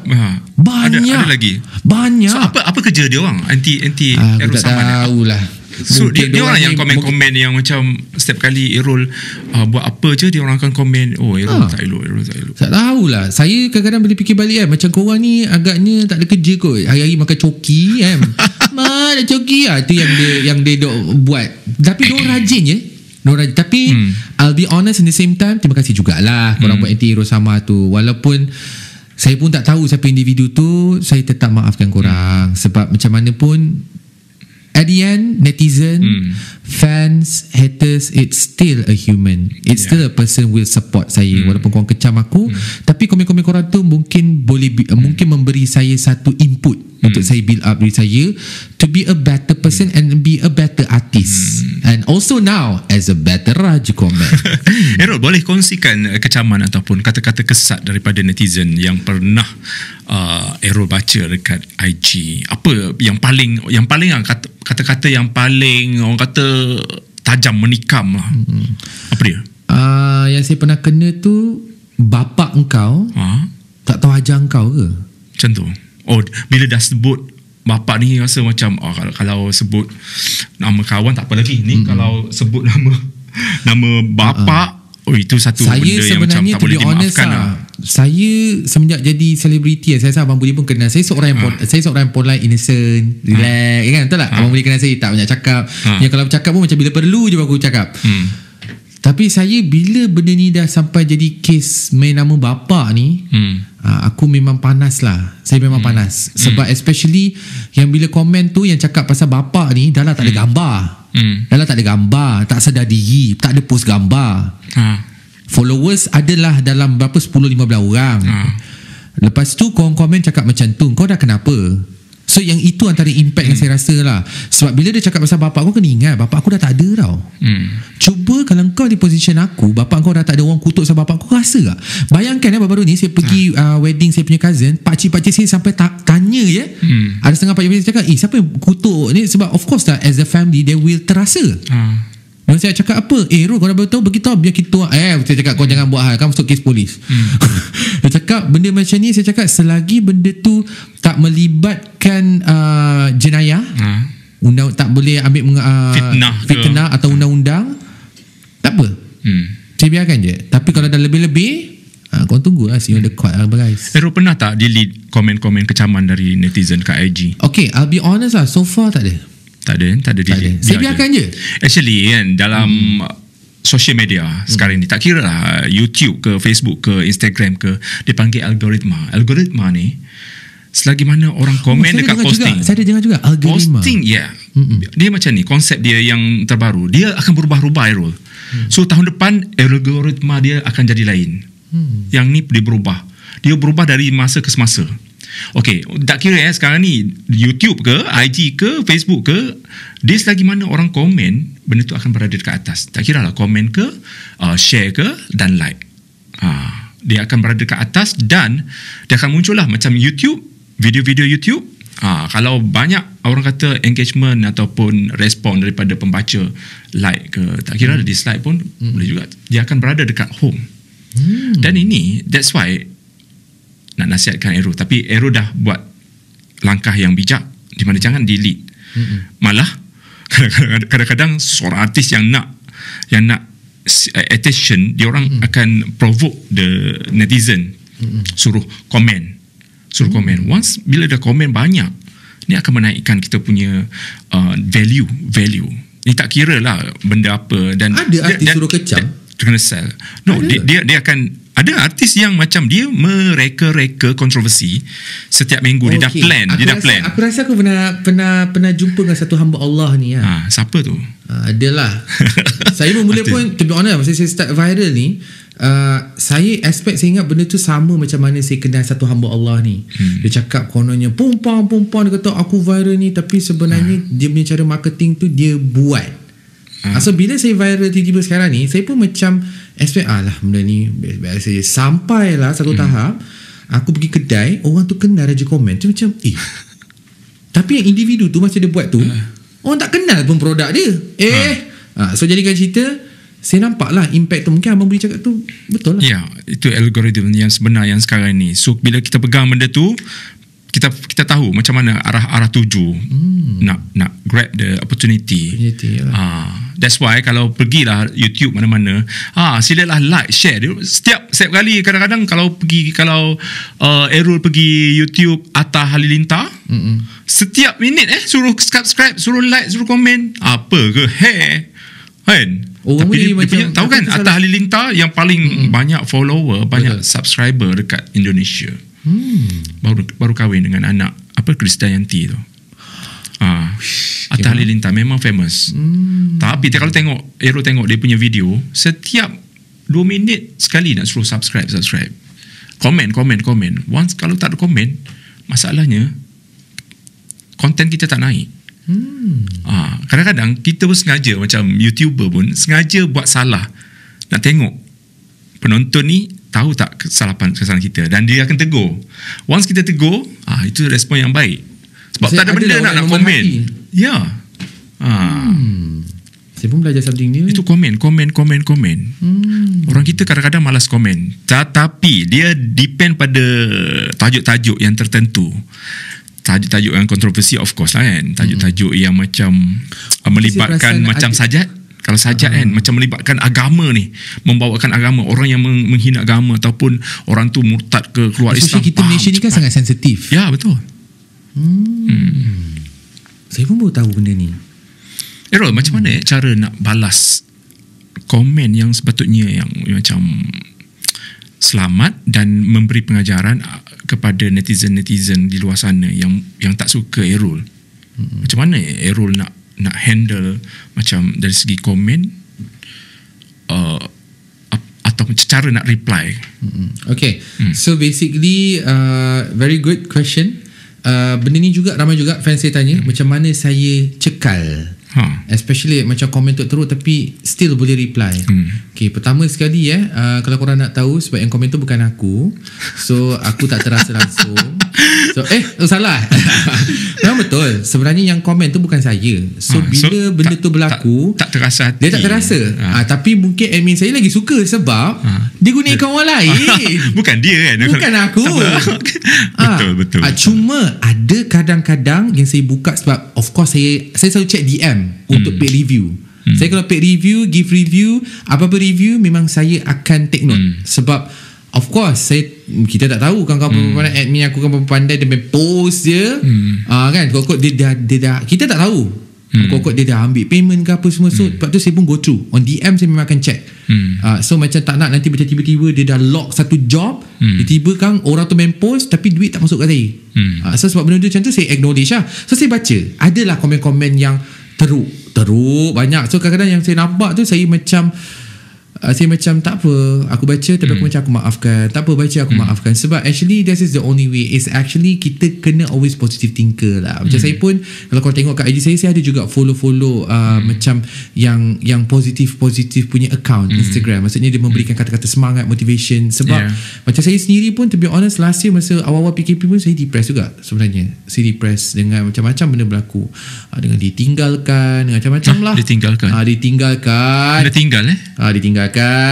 Banyak. Ada lagi. Banyak. So apa kerja dia orang? Anti Aerol Samah ni. Tak tahulah. So dia orang yang komen-komen yang macam setiap kali Aerol buat apa je, dia orang akan komen Aerol tak elok. Tak tahulah. Saya kadang-kadang boleh fikir balik macam korang ni agaknya tak ada kerja kot, hari-hari makan coki kan. Mana coki tu yang dia dok buat. Tapi dia rajin je. Tapi I'll be honest, in the same time, terima kasih jugalah korang buat anti Aerol Samah tu. Walaupun saya pun tak tahu siapa individu tu, saya tetap maafkan korang. Sebab macam mana pun, at the end, netizen, fans, haters, it's still a human. It's still a person will support saya. Walaupun korang kecam aku, tapi komen-komen korang tu mungkin boleh mungkin memberi saya satu input untuk saya build up diri saya to be a better person and be a better artist. And also now as a better Raja Komen. Errol, boleh kongsikan kecaman ataupun kata-kata kesat daripada netizen yang pernah Errol baca dekat IG? Apa yang paling kata-kata yang paling orang kata tajam, menikam lah? Apa dia? Yang saya pernah kena tu, bapak engkau tak tahu ajar engkau ke? Macam tu. Oh, bila dah sebut bapak ni rasa macam kalau sebut nama kawan tak apa lagi ni, kalau sebut nama bapak, itu satu saya benda yang macam tak boleh dimaafkan lah. Saya semenjak jadi selebriti, saya rasa Abang Budi pun kenal saya, seorang yang polite, innocent, relax, kan, betul tak? Abang Budi kenal saya, tak banyak cakap, yang kalau bercakap pun macam bila perlu je aku cakap. Tapi saya bila benda ni dah sampai jadi kes main nama bapak ni, aku memang panas lah. Saya memang panas. Sebab especially yang bila komen tu yang cakap pasal bapak ni, dah lah tak ada gambar. Dah lah tak ada gambar, tak sedar diri, tak ada post gambar. Followers adalah dalam berapa, 10-15 orang. Lepas tu korang komen cakap macam tu, kau dah kenapa? So yang itu antara impact yang saya rasa lah. Sebab bila dia cakap pasal bapak, kau kena ingat bapak aku dah tak ada tau. Cuba kalau kau di position aku, bapak kau dah tak ada, orang kutuk sama bapak kau, rasa tak? Bayangkan baru-baru ni saya pergi wedding saya punya cousin, pakcik-pakcik saya sampai tanya je. Ada setengah pakcik saya cakap, siapa yang kutuk ni? Sebab of course lah, as a family they will terasa. Dan saya cakap apa? Ro, kau dah beritahu beritahu biar kita saya cakap kau jangan buat hal, kan masuk kes polis. Dia cakap benda macam ni, saya cakap selagi benda tu tak melibatkan jenayah, tak boleh ambil fitnah atau undang-undang, tak apa. Saya biarkan je. Tapi kalau dah lebih-lebih, kau tunggulah see on the court guys. Ro, pernah tak delete komen-komen kecaman dari netizen kat IG? Okay, I'll be honest lah, so far tak ada. Tak ada delete. Saya biarkan je. Actually kan, dalam social media sekarang ni, tak kira lah YouTube ke, Facebook ke, Instagram ke, dia panggil algoritma. Algoritma ni, selagi mana orang komen dekat posting, saya ada dengar juga algoritma. Posting, dia macam ni, konsep dia yang terbaru, dia akan berubah-ubah, Errol. So tahun depan algoritma dia akan jadi lain. Yang ni dia berubah dari masa ke semasa. Okay, tak kira sekarang ni YouTube ke, IG ke, Facebook ke, dia selagi mana orang komen, benda tu akan berada dekat atas. Tak kira lah komen ke, share ke, dan like. Dia akan berada dekat atas dan dia akan muncul lah macam YouTube, video-video YouTube. Kalau banyak orang kata engagement ataupun respon daripada pembaca, like ke, tak kira lah dislike pun boleh juga, dia akan berada dekat home. Dan ini, that's why nak nasihatkan Errol, tapi Errol dah buat langkah yang bijak di mana jangan delete. Malah kadang-kadang seorang artis yang nak attention, dia orang akan provoke the netizen, suruh komen. Once bila dah komen banyak, ni akan menaikkan kita punya value. Ni tak kira lah benda apa. Dan ada artis suruh kecam, kena sell. No, dia akan, ada artis yang macam dia mereka-reka kontroversi setiap minggu. Dia dah plan. Aku rasa aku pernah jumpa dengan satu hamba Allah ni. Siapa tu? Adalah. Saya mula pun, to be honest, masa saya start viral ni, saya ingat benda tu sama macam mana saya kenal satu hamba Allah ni. Dia cakap kononnya pumpang, dia kata aku viral ni, tapi sebenarnya dia punya cara marketing tu dia buat. So bila saya viral tiba-tiba sekarang ni, saya pun macam expect lah benda ni biasa je. Sampailah satu tahap aku pergi kedai, orang tu kenal Raja Komen tu, macam tapi yang individu tu masa dia buat tu, orang tak kenal pun produk dia. So jadikan cerita, saya nampak lah impact tu. Mungkin Abang boleh cakap tu betul lah. Ya, itu algoritma yang sebenar yang sekarang ni. So bila kita pegang benda tu, kita tahu macam mana arah tuju, nak grab the opportunity. That's why kalau pergilah YouTube mana-mana, silalah like, share. Setiap kali, kadang-kadang kalau Errol pergi YouTube Atta Halilintar, setiap minit suruh subscribe, suruh like, suruh komen, apa ke kan? Tapi dia punya, tahu kan, Atta Halilintar yang paling banyak follower, banyak subscriber dekat Indonesia. Baru kahwin dengan anak Krisdayanti tu. Atta Halilintar memang famous. Tapi kalau Errol tengok dia punya video, setiap 2 minit sekali nak suruh subscribe. Komen. Once kalau tak ada komen, masalahnya konten kita tak naik. Kadang-kadang kita pun sengaja, macam YouTuber pun sengaja buat salah, nak tengok penonton ni tahu tak kesalahan kita, dan dia akan tegur. Once kita tegur, itu respon yang baik. Sebab tak ada benda nak komen. Ya. Saya pun belajar something new. Itu komen. Orang kita kadang-kadang malas komen. Tetapi dia depend pada tajuk-tajuk yang tertentu. Tajuk-tajuk yang kontroversi, of course lah kan. Tajuk-tajuk yang macam melibatkan macam sajat. Kalau sajat kan macam melibatkan agama ni, membawakan agama, orang yang menghina agama ataupun orang tu murtad ke keluar Islam. Kita Malaysia ni kan sangat sensitif. Ya, betul. Saya pun baru tahu benda ni. Errol, macam mana cara nak balas komen yang sepatutnya yang macam selamat dan memberi pengajaran kepada netizen-netizen di luar sana yang tak suka Errol? Macam mana Errol nak handle macam dari segi komen atau cara nak reply? Okay. So basically very good question. Benda ni juga ramai juga fans saya tanya, macam mana saya cekal especially macam komen tu teruk tapi still boleh reply. Okay, pertama sekali kalau korang nak tahu, sebab yang komen tu bukan aku, so aku tak terasa langsung. So salah. Memang betul, sebenarnya yang komen tu bukan saya. So bila benda tu berlaku tak terasa hati. Dia tak terasa. Tapi mungkin admin saya lagi suka sebab dia gunakan orang lain. Bukan dia kan, bukan aku. Betul. Cuma ada kadang-kadang yang saya buka, sebab of course saya selalu check DM untuk paid review. Saya kalau paid review, give review, apa-apa review, memang saya akan take note. Sebab of course kita tak tahu kan kawan-kawan admin aku kan pandai, dia main post je kan, kok dia dah kita tak tahu kok dia dah ambil payment ke apa semua. So sebab tu saya pun go through on DM, saya memang akan check. So macam tak nak nanti macam tiba-tiba dia dah lock satu job, tiba-tiba kan orang tu main post tapi duit tak masuk kat saya. So sebab benda tu macam tu, saya acknowledge lah. So saya baca, adalah komen-komen yang teruk banyak. So kadang-kadang yang saya nampak tu, saya macam tak apa, aku baca tapi aku macam aku maafkan, tak apa baca aku maafkan. Sebab actually this is the only way, is actually kita kena always positive thinker lah. Macam saya pun, kalau kau tengok kat IG saya ada juga follow macam yang positif punya account Instagram. Maksudnya dia memberikan kata-kata semangat, motivation. Sebab macam saya sendiri pun, to be honest, last year masa awal-awal PKP pun saya depressed juga sebenarnya. Saya depressed dengan macam-macam benda berlaku, dengan ditinggalkan, dengan macam-macam lah. Ditinggalkan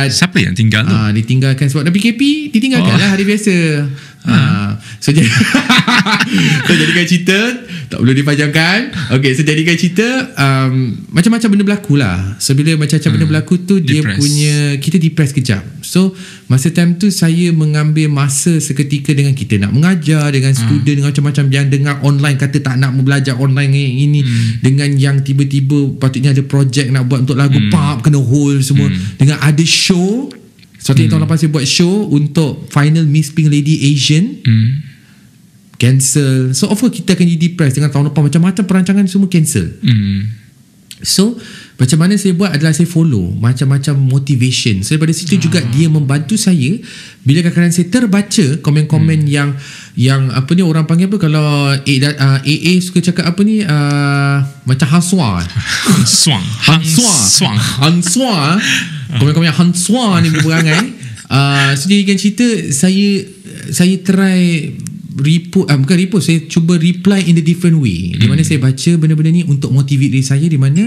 Siapa yang tinggal tu? Ditinggalkan sebab dah PKP, ditinggalkan lah hari biasa. So jadikan cerita, tak perlu dipanjangkan. Okay, so jadikan cerita, macam-macam benda berlaku lah. So bila macam-macam benda berlaku tu, dia punya, kita depress kejap. So masa time tu saya mengambil masa seketika dengan kita nak mengajar, dengan student, dengan macam-macam yang dengar online kata tak nak belajar online ini, dengan yang tiba-tiba patutnya ada projek nak buat untuk lagu pop kena hold semua, dengan ada show. Suatu tahun lepas saya buat show untuk final Miss Pink Lady Asian, cancel. So of course kita akan jadi depressed. Dengan tahun lepas macam-macam perancangan semua cancel. So macam mana saya buat adalah saya follow macam-macam motivation. So daripada situ juga dia membantu saya bila kadang-kadang saya terbaca komen-komen yang apa ni orang panggil apa, kalau AA suka cakap apa ni, macam Hansua komen-komen Hansua ni berangai. So jadikan cerita, saya try bukan repost, saya cuba reply in a different way, di mana saya baca benda-benda ni untuk motivate diri saya, di mana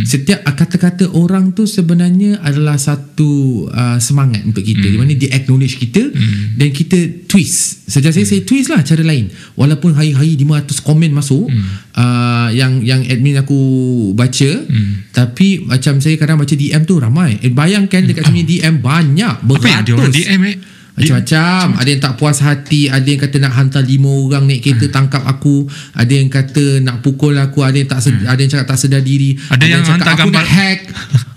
setiap kata-kata orang tu sebenarnya adalah satu semangat untuk kita, di mana dia acknowledge kita dan kita twist. Sejak saya twist lah cara lain, walaupun hari-hari 500 komen masuk yang admin aku baca, tapi macam saya kadang baca DM tu ramai. Bayangkan dekat sini DM banyak, beratus. Apa yang dia orang DM macam-macam. Ada yang tak puas hati, ada yang kata nak hantar 5 orang naik kereta tangkap aku, ada yang kata nak pukul aku, ada yang ada yang cakap tak sedar diri, ada yang cakap aku nak hack,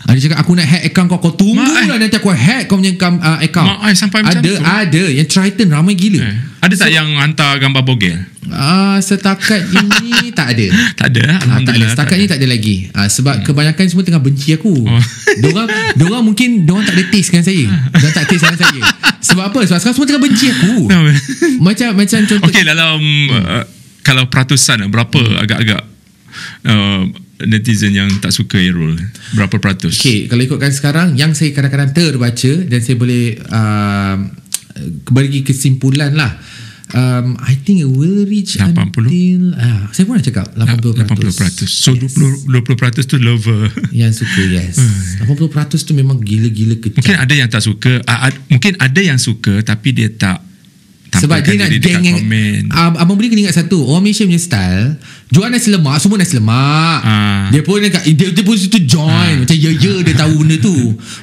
ada yang cakap aku nak hack account kau tunggulah nanti aku hack kau punya account. Ada yang Triton ramai gila. Ada tak yang hantar gambar bogel? Setakat ini tak ada. Tak ada, alhamdulillah. Setakat ni tak ada lagi. Sebab kebanyakan semua tengah benci aku. Diorang mungkin diorang tak ada taste dengan saya. Diorang tak taste dengan saya. Sebab apa? Sebab sekarang semua tengah benci aku. Macam contoh. Okey, dalam kalau peratusan berapa agak-agak netizen yang tak suka Errol? Berapa peratus? Okay, kalau ikutkan sekarang, yang saya kadang-kadang terbaca dan saya boleh bagi kesimpulan lah, I think it will reach 80. until saya pun nak cakap 80%. So yes. 20% tu lover. Yang suka, yes. 80% tu memang gila-gila kecil. Mungkin ada yang tak suka, mungkin ada yang suka tapi dia tak sebab dia nak geng yang abang boleh kena ingat satu, orang Malaysia punya style jual nasi lemak, semua nasi lemak. Dia pun dia pun situ join macam ya dia tahu benda tu.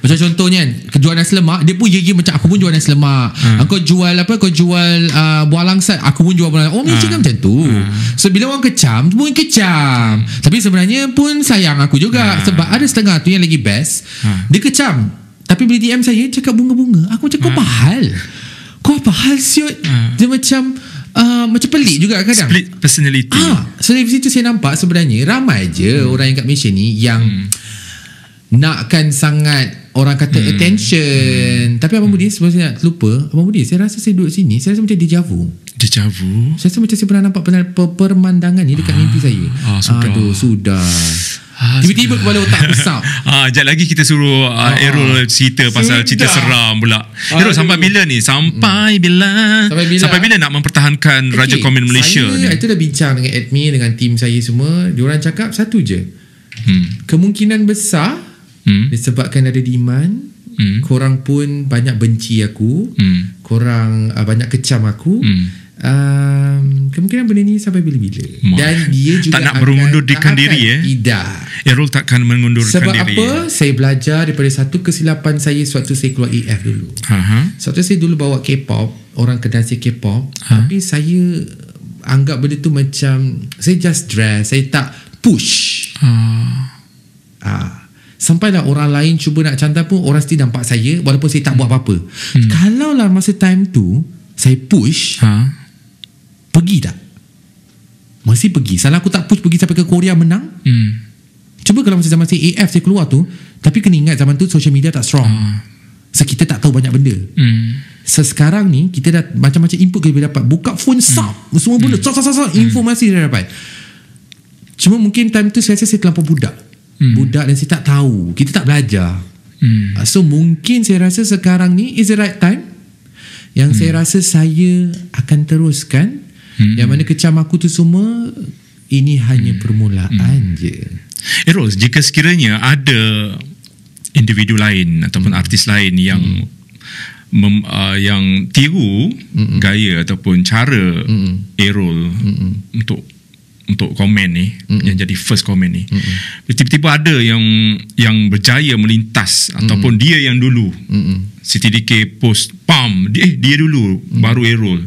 Macam contohnya kan, jual nasi lemak, dia pun ya macam aku pun jual nasi lemak. Kau jual apa, kau jual buah langsat, aku pun jual buah langsat. Orang Malaysia kan macam tu. So bila orang kecam, pun kecam. Tapi sebenarnya pun sayang aku juga. Sebab ada setengah tu yang lagi best, dia kecam tapi bila DM saya cakap bunga-bunga, aku macam kau apa hal? Kau apa hal siut? Dia macam macam pelik juga kadang. Split personality. So dari situ saya nampak sebenarnya ramai je orang yang kat Malaysia ni yang nakkan sangat orang kata attention. Tapi Abang Budi, sebab saya nak lupa, Abang Budi, saya rasa saya duduk sini, saya rasa macam deja vu. Deja vu? Saya rasa macam saya pernah nampak pemandangan ni dekat mimpi saya. Sudah. Tiba-tiba kepala otak besar. Sekejap lagi kita suruh Errol cerita pasal cerita seram pula. Errol, sampai bila ni? Sampai bila nak mempertahankan Raja Komen Malaysia ni? Saya itu dah bincang dengan admin, dengan tim saya semua. Diorang cakap satu je, kemungkinan besar disebabkan ada demand, korang pun banyak benci aku, korang banyak kecam aku, kemungkinan benda ni sampai bila-bila. Dan dia juga tak nak mengundurkan diri. Tidak, Errol takkan mengundurkan sebab diri. Sebab apa? Saya belajar daripada satu kesilapan saya sewaktu saya keluar AF dulu. Sewaktu saya dulu bawa K-pop, orang kenal saya K-pop, tapi saya anggap benda tu macam saya just dress, saya tak push. Sampailah orang lain cuba nak cantai pun orang still nampak saya walaupun saya tak buat apa-apa. Kalau lah masa time tu saya push, pergi tak? Masih pergi. Salah aku tak push pergi sampai ke Korea menang. Cuba kalau masa zaman saya AF saya keluar tu, tapi kena ingat zaman tu social media tak strong. So kita tak tahu banyak benda. Sekarang ni kita dah macam-macam input kita boleh dapat. Buka phone semua benda informasi dah dapat. Cuma mungkin time tu saya rasa saya terlampau budak dan saya tak tahu, kita tak belajar. So mungkin saya rasa sekarang ni is the right time yang saya rasa saya akan teruskan. Yang mana kecam aku tu semua, ini hanya permulaan je. Errol, jika sekiranya ada individu lain ataupun artis lain yang yang tiru gaya ataupun cara Errol untuk komen ni, yang jadi first komen ni, tiba-tiba ada yang berjaya melintas ataupun dia yang dulu, Siti DK post dia dulu baru Errol,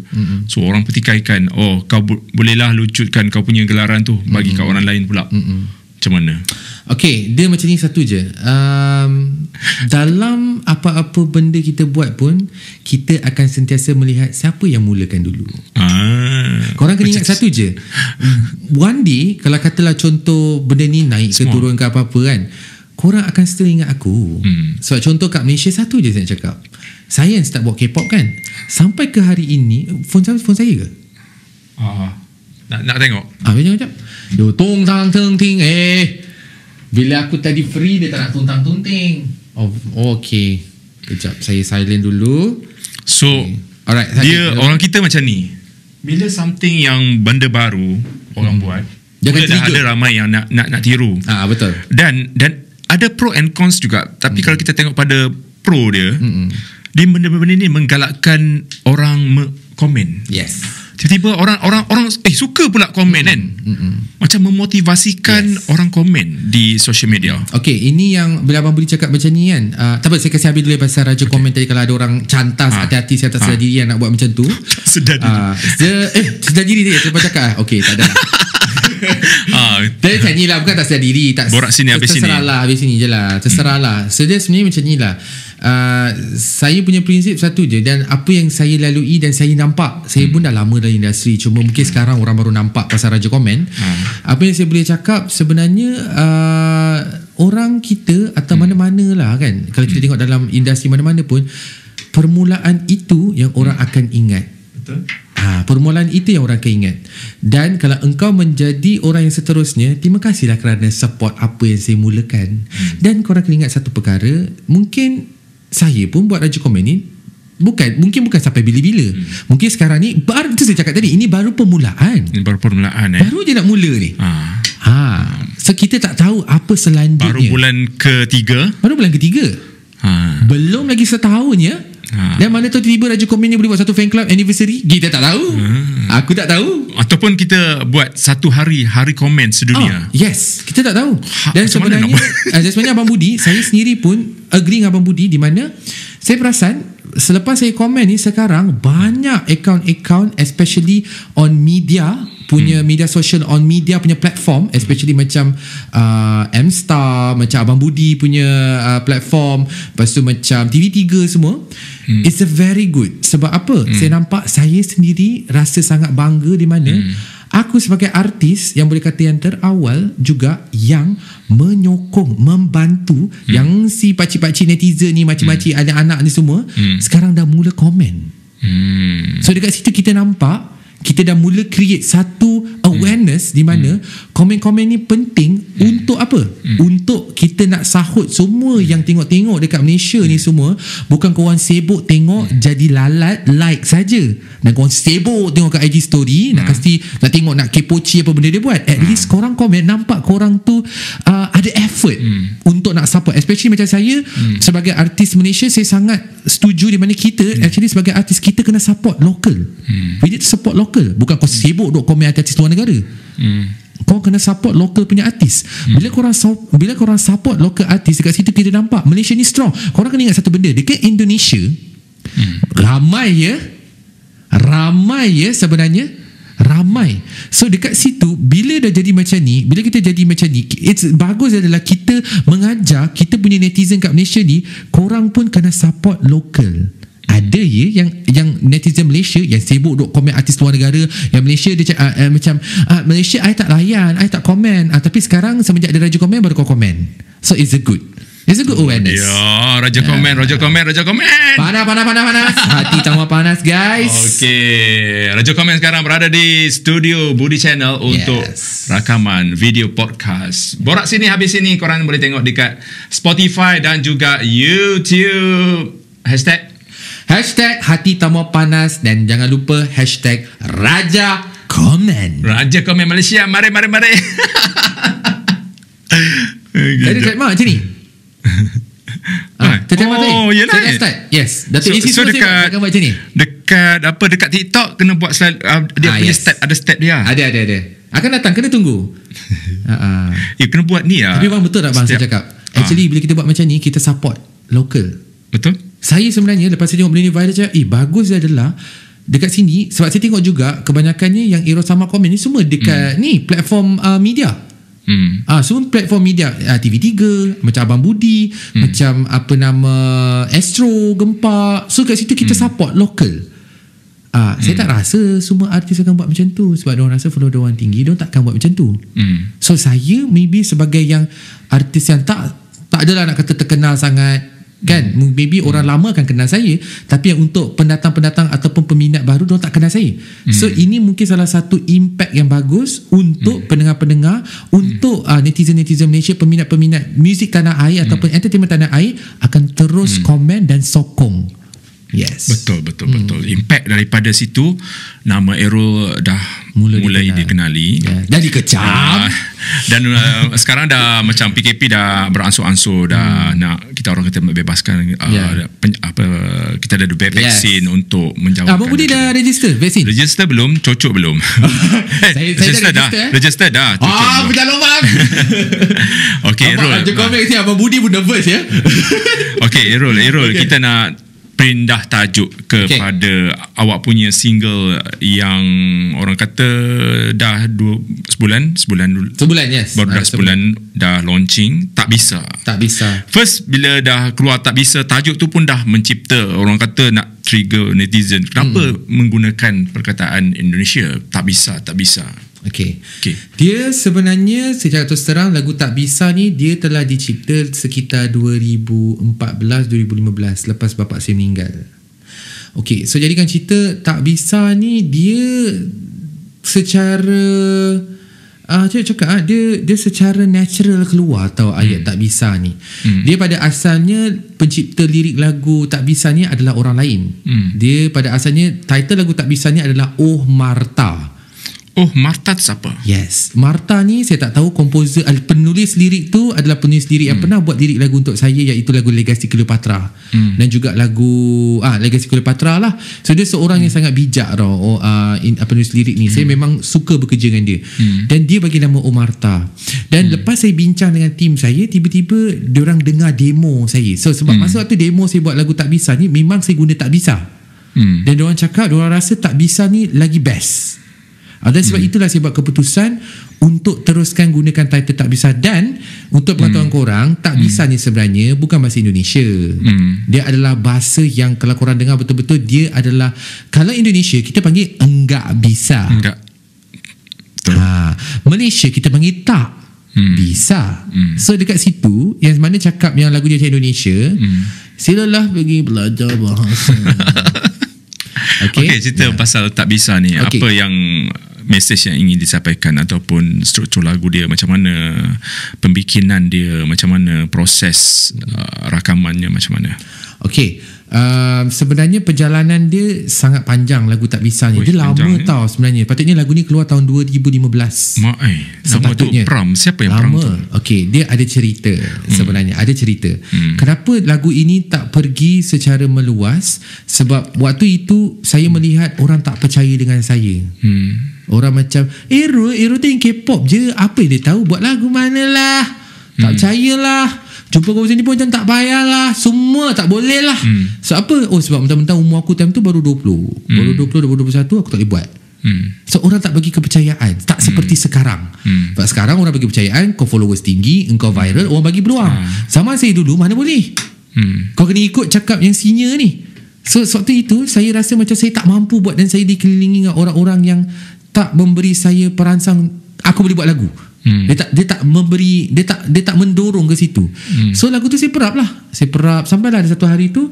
so orang petikaikan, kau bolehlah lucutkan kau punya gelaran tu bagi kat orang lain pula. Macam mana? Okay, dia macam ni satu je. Dalam apa-apa benda kita buat pun, kita akan sentiasa melihat siapa yang mulakan dulu. Korang kena ingat satu je, one day kalau katalah contoh benda ni naik ke turun ke apa-apa kan, korang akan still ingat aku. Sebab contoh kat Malaysia satu je saya nak cakap, saya yang start buat K-pop kan, sampai ke hari ini phone saya ke? Nak tengok. Macam yo tong tang teng ting bila aku tadi free dia tak nak tong tang tong ting. Okay, kejap saya silent dulu. So alright, dia orang kita macam ni, bila something yang benda baru orang buat, dah ada ramai yang nak tiru. Betul. Dan ada pro and cons juga. Tapi kalau kita tengok pada pro dia, dia benda-benda ni menggalakkan orang komen. Yes. Tiba-tiba orang suka pula komen kan. Macam memotivasikan orang komen di social media. Okay, ini yang bila Abang boleh cakap macam ni kan, tak apa, saya kasih habis dulu pasal Raja komen tadi. Kalau ada orang cantas, hati-hati saya tak sedar diri yang nak buat macam tu. Sedar diri. Sedar diri dia cakap. Okay, tak ada. Dia macam ni lah, bukan tak sedar diri, tak borak sini habis sini. Habis sini je lah. Terserah lah. So dia sebenarnya macam ni lah. Saya punya prinsip satu je, dan apa yang saya lalui dan saya nampak, saya pun dah lama dalam industri, cuma mungkin sekarang orang baru nampak pasal Raja Komen. Apa yang saya boleh cakap sebenarnya, orang kita atau mana-mana lah kan, kalau kita tengok dalam industri mana-mana pun, permulaan itu yang orang akan ingat. Betul. Permulaan itu yang orang akan ingat. Dan kalau engkau menjadi orang yang seterusnya, terima kasihlah kerana support apa yang saya mulakan. Dan korang kena ingat satu perkara, mungkin saya pun buat Raja Komen ni mungkin bukan sampai bila-bila. Mungkin sekarang ni baru, itu saya cakap tadi, ini baru permulaan. Ini baru permulaan Baru je nak mula ni. So kita tak tahu apa selanjutnya. Baru bulan ketiga. Belum lagi setahun ya. Dan mana tahu tiba-tiba Raja Komen ni boleh buat satu fan club anniversary. Kita tak tahu. Aku tak tahu. Ataupun kita buat satu hari komen sedunia. Yes, kita tak tahu. Dan sebenarnya Abang Budi, saya sendiri pun agree dengan Abang Budi, di mana saya perasan selepas saya komen ni, sekarang banyak akaun-akaun, especially on media punya media social, on media punya platform, especially macam M-Star, macam Abang Budi punya platform, lepas tu macam TV3 semua. It's a very good. Sebab apa? Saya nampak, saya sendiri rasa sangat bangga di mana aku sebagai artis yang boleh kata yang terawal juga yang menyokong, membantu yang si pakcik-pakcik netizen ni, makcik-makcik anak-anak ni semua sekarang dah mula komen. So dekat situ kita nampak kita dah mula create satu awareness di mana komen-komen ni penting untuk apa? Untuk kita nak sahut semua yang tengok-tengok dekat Malaysia ni semua. Bukan korang sibuk tengok jadi lalat like saja. Dan korang sibuk tengok kat IG story, nak tengok, nak kepoci apa benda dia buat. At least korang komen, nampak korang tu ada effort untuk nak support. Especially macam saya sebagai artis Malaysia, saya sangat setuju di mana kita actually sebagai artis kita kena support local. We need to support local. Bukan kau sibuk duk komen artis luar negara. Kau kena support local punya artis. Bila korang support local artis, dekat situ kita nampak Malaysia ni strong. Korang kena ingat satu benda, dekat Indonesia ramai sebenarnya. So dekat situ, bila dah jadi macam ni, bila kita jadi macam ni, it's bagus adalah kita mengajar kita punya netizen kat Malaysia ni, korang pun kena support local. Ada yang netizen Malaysia yang sibuk duk komen artis luar negara, yang Malaysia dia macam Malaysia I tak layan, I tak komen, tapi sekarang semenjak ada Raja Komen baru kau komen. So it's a good awareness. Raja Komen. Panas. Hati tambah panas, guys. Okay, Raja Komen sekarang berada di studio Budi Channel untuk rakaman video podcast. Borak sini habis sini, korang boleh tengok dekat Spotify dan juga YouTube. Hashtag hati tambah panas. Dan jangan lupa hashtag Raja Komen. Raja Komen Malaysia. Mari. Tadi trademark macam ni. Yelah. Saya dah start. Yes. Datuk isi semua saya buat macam ni. Dekat TikTok kena buat selalu, dia punya step, ada step dia. Ada. Akan datang, kena tunggu. Kena buat ni lah. Tapi bang, betul tak bang saya cakap? Actually bila kita buat macam ni, kita support local. Betul. Saya sebenarnya lepas saya tengok benda ni viral, cakap bagus adalah dekat sini. Sebab saya tengok juga kebanyakannya yang Iro sama komen ni semua dekat ni platform media. Semua platform media, TV3, macam Abang Budi, macam apa nama Astro, Gempak. So kat situ kita support local. Saya tak rasa semua artis akan buat macam tu. Sebab diorang rasa follow diorang tinggi, diorang takkan buat macam tu. So saya maybe sebagai yang artis yang tak adalah nak kata terkenal sangat, kan, maybe orang lama akan kenal saya, tapi yang untuk pendatang-pendatang ataupun peminat baru, diorang tak kenal saya. So ini mungkin salah satu impact yang bagus untuk pendengar-pendengar, untuk netizen-netizen Malaysia, peminat-peminat muzik tanah air ataupun entertainment tanah air akan terus komen dan sokong. Yes. Betul. Impact daripada situ, nama Aerol dah mulai dikenali. Dah dikecam. Dan sekarang dah macam PKP dah beransur-ansur, dah nak kita orang kata bebaskan kita dah ada vaksin untuk menjawabkan. Abang Budi dah register vaksin? Register belum, cocok belum. Register dah. Bukan lubang. Okay, Aerol. Abang Budi pun nervous ya. Okay, Aerol, kita nak pindah tajuk kepada awak punya single yang orang kata dah sebulan dulu. Yes. Baru dah sebulan dah launching. Tak bisa. First bila dah keluar Tak Bisa, tajuk tu pun dah mencipta, orang kata nak trigger netizen. Kenapa menggunakan perkataan Indonesia? Tak bisa. Okay. Dia sebenarnya secara terus terang, lagu Tak Bisa ni dia telah dicipta sekitar 2014-2015 lepas bapa saya meninggal. Okay, so jadikan cerita Tak Bisa ni dia secara dia secara natural keluar tau ayat Tak Bisa ni. Dia pada asalnya pencipta lirik lagu Tak Bisa ni adalah orang lain. Dia pada asalnya title lagu Tak Bisa ni adalah Oh Marta. Oh, Marta tu siapa? Yes, Marta ni saya tak tahu komposer, penulis lirik tu adalah penulis lirik yang pernah buat lirik lagu untuk saya, iaitu lagu Legacy Cleopatra dan juga lagu Legacy Cleopatra lah. So dia seorang yang sangat bijak tau, penulis lirik ni. Saya memang suka bekerja dengan dia. Dan dia bagi nama Oh Marta. Dan lepas saya bincang dengan tim saya, tiba-tiba diorang dengar demo saya. So sebab masa waktu demo saya buat lagu Tak Bisa ni, memang saya guna Tak Bisa. Dan diorang cakap diorang rasa Tak Bisa ni lagi best. Dan sebab itulah saya buat keputusan untuk teruskan gunakan title Tak Bisa. Dan untuk pengetahuan korang, Tak Bisa ni sebenarnya bukan bahasa Indonesia. Dia adalah bahasa yang kalau korang dengar betul-betul, dia adalah, kalau Indonesia kita panggil enggak bisa. Enggak. Malaysia kita panggil tak bisa. So dekat situ, yang mana cakap yang lagu dia macam Indonesia, silalah pergi belajar bahasa. Okay, cerita pasal Tak Bisa ni. Apa yang mesej yang ingin disampaikan, ataupun struktur lagu dia macam mana, pembikinan dia macam mana, proses rakamannya macam mana? Okay, sebenarnya perjalanan dia sangat panjang lagu Tak Bisa ni. Dia lama tau sebenarnya. Patutnya lagu ni keluar tahun 2015. Nama tu Pram. Siapa yang Pram tu? Okay, dia ada cerita sebenarnya. Ada cerita. Kenapa lagu ini tak pergi secara meluas? Sebab waktu itu saya melihat orang tak percaya dengan saya. Orang macam Ero tu yang K-pop je, apa yang dia tahu buat lagu mana lah, tak percayalah, jumpa kau sini pun macam tak payahlah, semua tak boleh lah. So apa? Sebab mentang-mentang umur aku time tu baru 20, baru 21 aku tak boleh buat. So orang tak bagi kepercayaan. Tak seperti sekarang. Sebab sekarang orang bagi kepercayaan, kau followers tinggi, engkau viral, orang bagi peluang. Sama saya dulu mana boleh. Kau kena ikut cakap yang senior ni. So waktu itu saya rasa macam saya tak mampu buat, dan saya dikelilingi dengan orang-orang yang tak memberi saya perangsang aku boleh buat lagu. Dia tak memberi, dia tak mendorong ke situ. So lagu tu saya perap sampailah ada satu hari tu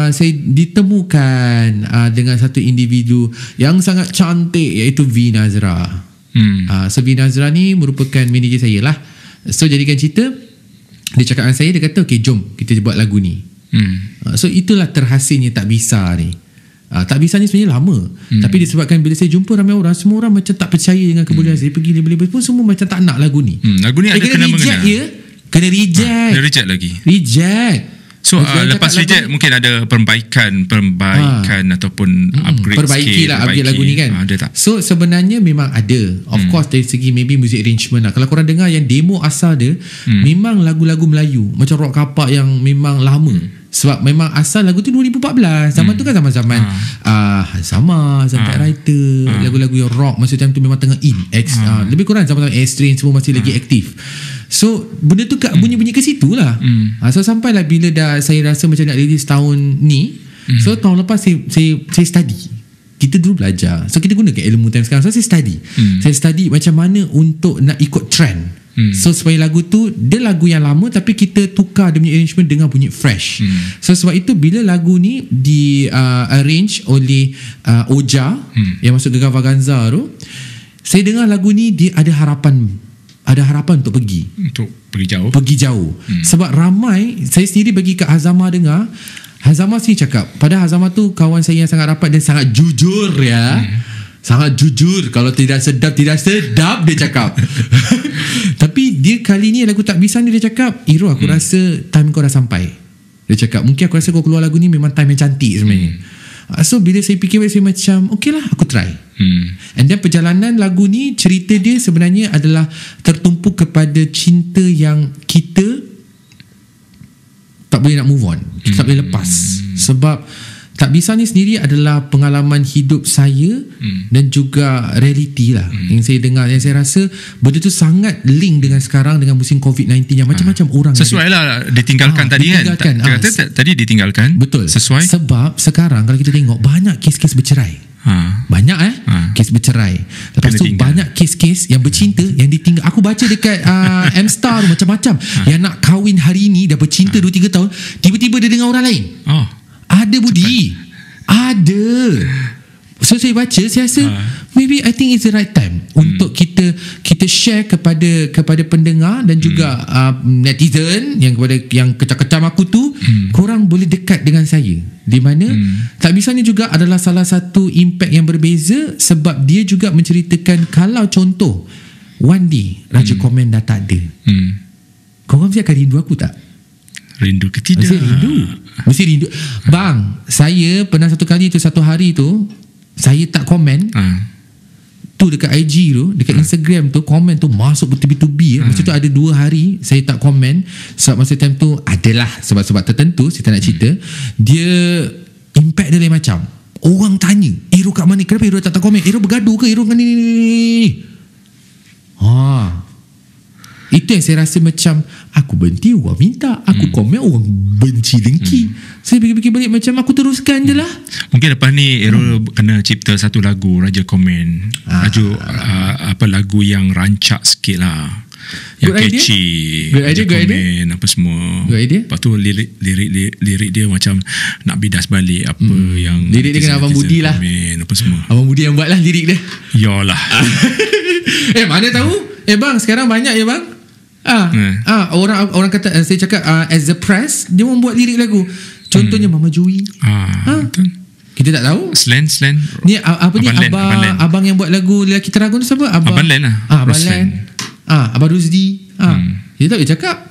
saya ditemukan dengan satu individu yang sangat cantik, iaitu V Nazra. So V Nazra ni merupakan manager saya lah. So jadikan cerita, dia cakap dengan saya, dia kata okay, jom kita buat lagu ni. So itulah terhasilnya Tak Bisa ni. Tak Bisa ni sebenarnya lama, tapi disebabkan bila saya jumpa ramai orang, semua orang macam tak percaya dengan kebolehan saya, pergi label-label pun semua macam tak nak lagu ni. Lagu ni ada kena mengena. Kena reject. Reject lagi. Reject. So lepas reject mungkin ada perbaikan ataupun upgrade perbaiki lagu ni kan. Ada tak? So sebenarnya memang ada. Of course dari segi maybe music arrangement lah. Kalau korang dengar yang demo asal dia, memang lagu-lagu Melayu macam rock kapak yang memang lama. Sebab memang asal lagu tu 2014. Zaman tu kan zaman-zaman sama Zantai Writer, lagu-lagu yang rock masa time tu memang tengah in. Lebih kurang zaman-zaman X-Train semua masih lagi aktif. So benda tu bunyi-bunyi ke situ lah. So sampailah bila dah saya rasa macam nak release tahun ni. So tahun lepas saya study. Kita dulu belajar, so kita gunakan ilmu time sekarang. So saya study macam mana untuk nak ikut trend. So supaya lagu tu, dia lagu yang lama tapi kita tukar dia punya arrangement dengan bunyi fresh. So sebab itu bila lagu ni di arrange oleh Oja yang masuk Gegar Vaganza tu, saya dengar lagu ni dia ada harapan untuk pergi jauh. Sebab ramai, saya sendiri bagi kat Hazama dengar, Hazama sini cakap, pada Hazama tu kawan saya yang sangat rapat dan sangat jujur ya. Sangat jujur. Kalau tidak sedap dia cakap. Tapi dia kali ni lagu Tak Bisa ni dia cakap, Iro aku rasa time kau dah sampai. Dia cakap mungkin aku rasa kau keluar lagu ni memang time yang cantik sebenarnya. So bila saya fikir, saya macam okay lah, aku try. And then perjalanan lagu ni, cerita dia sebenarnya adalah tertumpu kepada cinta yang kita tak boleh nak move on, kita tak boleh lepas. Sebab Tak Bisa ni sendiri adalah pengalaman hidup saya dan juga realiti lah yang saya dengar, yang saya rasa benda tu sangat link dengan sekarang, dengan musim COVID-19 yang macam-macam orang sesuai lah ditinggalkan tadi kan. Tadi ditinggalkan. Betul. Sesuai. Sebab sekarang kalau kita tengok banyak kes-kes bercerai. Banyak kes bercerai. Lepas tu banyak kes-kes yang bercinta yang ditinggal. Aku baca dekat M-Star macam-macam yang nak kahwin hari ni, dah bercinta 2-3 tahun, tiba-tiba dia dengan orang lain. Ada Budi. Ada. So saya baca, saya rasa maybe I think it's the right time untuk kita share kepada pendengar dan juga netizen yang kecam-kecam aku tu, korang boleh dekat dengan saya. Di mana Tak Bisa ni juga adalah salah satu impact yang berbeza, sebab dia juga menceritakan kalau contoh one day Raja Komen dah tak ada, korang mesti akan rindu aku tak? Rindu ke tidak? Mesti rindu. Bang, saya pernah satu kali tu, satu hari tu saya tak komen tu dekat IG tu, dekat Instagram tu, komen tu masuk bertubi-tubi. Masa tu ada 2 hari saya tak komen, sebab masa time tu adalah sebab-sebab tertentu, saya tak nak cerita. Dia impact dia lain macam. Orang tanya, Iro kat mana? Kenapa Iro tak komen? Iro bergaduh ke? Iro ni? Itu yang saya rasa macam aku berhenti, orang minta. Aku komen, orang benci dengki. Saya fikir-fikir balik, macam aku teruskan je lah. Mungkin lepas ni Errol kena cipta satu lagu Raja Komen. Lagu yang rancak sikit lah, yang catchy. Good idea. Apa semua. Good idea. Lepas tu lirik dia macam nak bidas balik apa yang lirik dia kena Abang Budi lah, apa semua. Abang Budi yang buat lah lirik dia. Yalah. Mana tahu. Bang, sekarang banyak ya bang. Orang kata, saya cakap as the press, dia membuat lirik lagu. Contohnya Mama Jui. Betul. Kita tak tahu. Slen. Ni apa ni abang yang buat lagu Lelaki Teragun tu siapa? Abang Len lah. Abang Len. Abang Rusdi. Dia tak boleh cakap.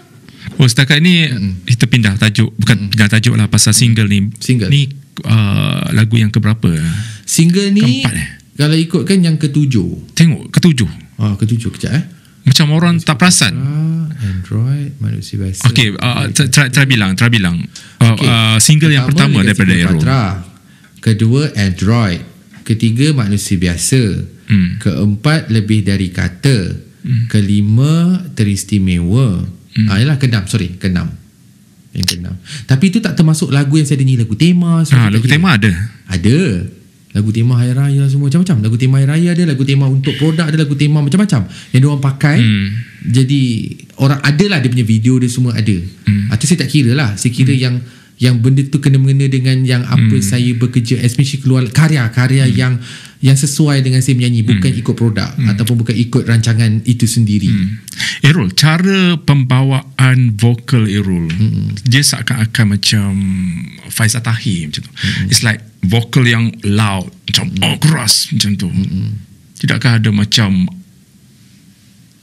Setakat ni kita pindah tajuk. Bukan pindah tajuk lah, pasal single ni. Ni lagu yang keberapa? Single ni keempat kalau ikutkan yang ke-7. Tengok ke-7. Ke-7 kejap macam orang tak perasan. Android, manusia biasa. Okay, try bilang. Single yang pertama daripada Errol. Kedua, Android. Ketiga, manusia biasa. Keempat, lebih dari kata. Kelima, teristimewa. Yalah, keenam. Keenam. Yang keenam. Tapi itu tak termasuk lagu yang saya nyanyi, lagu tema. Lagu tema ada. Lagu tema Hari Raya semua macam-macam. Lagu tema Hari Raya ada, lagu tema untuk produk ada, lagu tema macam-macam yang diorang pakai. Jadi orang adalah dia punya video dia semua ada. Itu saya tak kira lah. Saya kira yang benda tu kena mengena dengan yang apa saya bekerja, especially keluar karya-karya yang sesuai dengan saya menyanyi, bukan ikut produk ataupun bukan ikut rancangan itu sendiri. Errol, cara pembawaan vokal Errol, dia seakan-akan macam Faizal Tahir macam tu. It's like vokal yang loud, macam keras macam tu. Tidakkah ada macam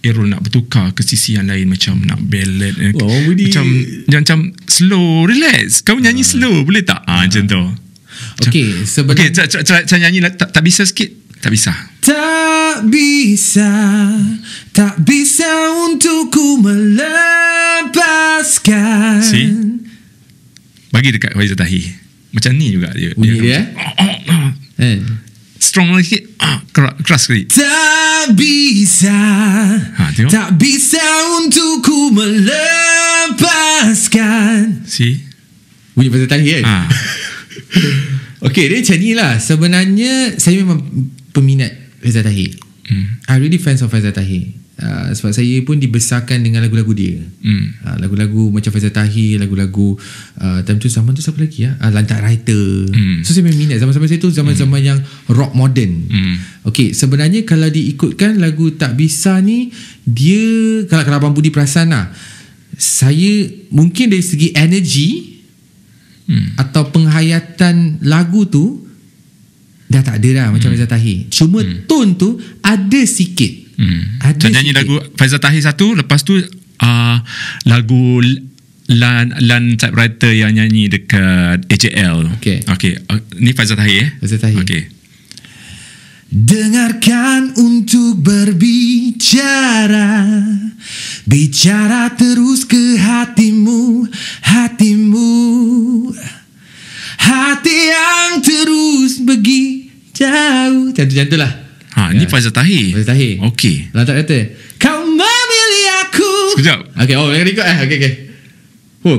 Errol nak bertukar ke sisi yang lain, macam nak ballad, macam slow, relax, kau nyanyi slow boleh tak? Macam tu. Okay, sebenarnya saya nyanyi tak bisa sikit. Tak bisa. Tak bisa untuk ku melepaskan. Bagi dekat Faizal Tahir. Macam ni juga dia. Bunyi dia. Strong lagi sikit. Keras sekali. Tak bisa. Tak bisa untuk ku melepaskan. Bunyi Faizal Tahir kan? Okay, dia macam ni lah. Sebenarnya saya memang peminat Faizal Tahir. I really fans of Faizal Tahir. Sebab saya pun dibesarkan dengan lagu-lagu dia. Lagu-lagu macam Faizal Tahir, lagu-lagu time tu zaman tu siapa lagi Lantak Writer. So saya memang minat zaman-zaman saya tu, zaman-zaman yang rock modern. Okay, sebenarnya kalau diikutkan lagu Tak Bisa ni, dia kalau Abang Budi perasan lah, saya mungkin dari segi energy atau penghayatan lagu tu dah tak ada dah macam Faizal Tahir. Cuma tone tu ada sikit. Macam nyanyi lagu Faizal Tahir satu, lepas tu lagu Lan Typewriter yang nyanyi dekat AJL. Okay. Ni Faizal Tahir Faizal Tahir. Okay. Dengarkan untuk berbicara, bicara terus ke hatimu, hati yang terus pergi jauh. Macam lah. Ni Faizal Tahir. Okay. Lantak kata, kau memilih aku. Sekejap. Okay, yang ikut Okay.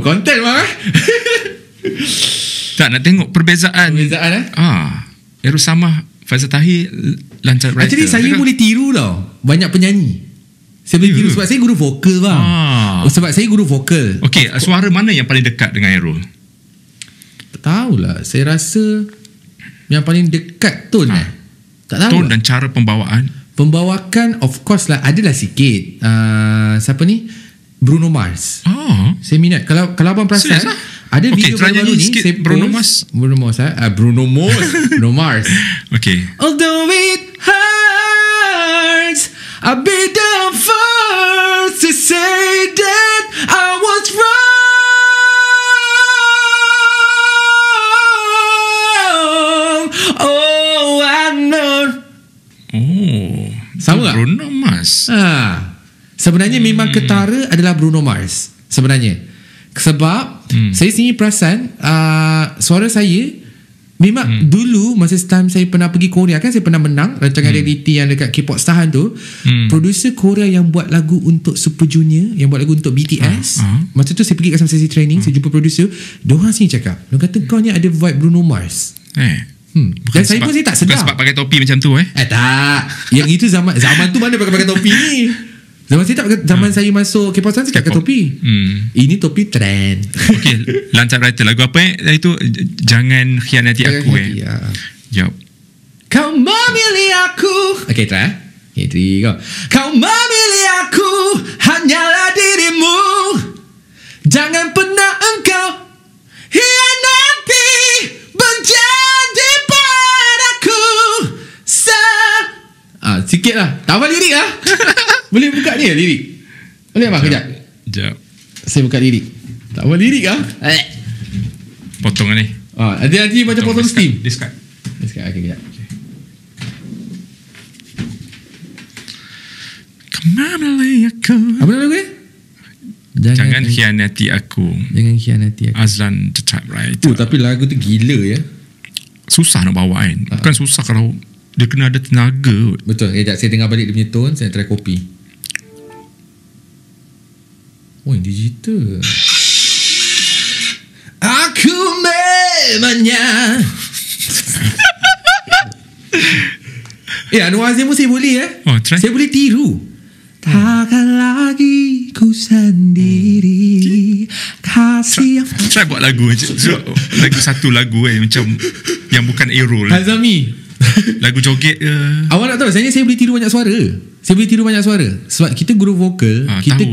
Konten mah. Tak, nak tengok perbezaan Errol Samah, Faizal Tahir, Lantak Writer. Actually saya boleh tiru tau banyak penyanyi. Saya boleh tiru sebab saya guru vokal bang. Sebab saya guru vokal. Okay, suara mana yang paling dekat dengan Errol? Tahulah, saya rasa Yang paling dekat tone tak tahu. Tone dan cara pembawaan. Pembawakan of course lah, adalah sikit. Siapa ni? Bruno Mars. Saya minat. Kalau abang perasan, ada video baru-baru ni saya Bruno Mars. Bruno Mars. Okay. Although it hurts, I'll be the first to say that I was wrong. Oh, I know. Sama tak? Bruno Mars. Sebenarnya memang ketara adalah Bruno Mars sebenarnya. Sebab saya sendiri perasan suara saya memang dulu masa time saya pernah pergi Korea kan, saya pernah menang rancangan reality yang dekat K-pop Stahan tu. Producer Korea yang buat lagu untuk Super Junior, yang buat lagu untuk BTS, masa tu saya pergi kat sesi training, saya jumpa producer, diorang sini cakap, diorang kata kau ni ada vibe Bruno Mars. Dan saya pun saya tak sedar. Bukan sebab pakai topi macam tu tak. Yang itu zaman tu mana pakai topi ni. Zaman saya masuk K-pop Stahan saya pakai topi. Ini topi trend. Okay, lancar writer lagu apa itu? Jangan khianati aku. Jawab. Kau memilih aku. Okay, try. Okay, 3 go. Kau memilih aku, hanyalah dirimu. Jangan pernah engkau hianati berjanji padaku. Sikit lah. Tak apa lirik lah. Boleh buka ni lirik? Boleh abang kejap? Sekejap. Saya buka lirik. Tak apa lirik lah. Potong ni. Nanti macam potong steam. Discard. Okay, kejap. Memilih aku. Apa nama lagu ni? Jangan khianati aku. Jangan khianati aku. Azlan the typewriter. Tapi lagu tu gila ya. Susah nak bawa kan. Bukan susah kalau dia kena ada tenaga. Betul. Saya dengar balik dia punya tone, saya try copy. Yang digital. Aku memangnya. Anwar Azim pun saya boleh try. Saya boleh tiru. Takkan lagi ku sendiri. Kasih yang try buat lagu lagu satu lagu macam yang bukan Aerol. Hazami. Lagu joget ke. Awak nak tahu, saya boleh tiru banyak suara. Sebab kita guru vokal,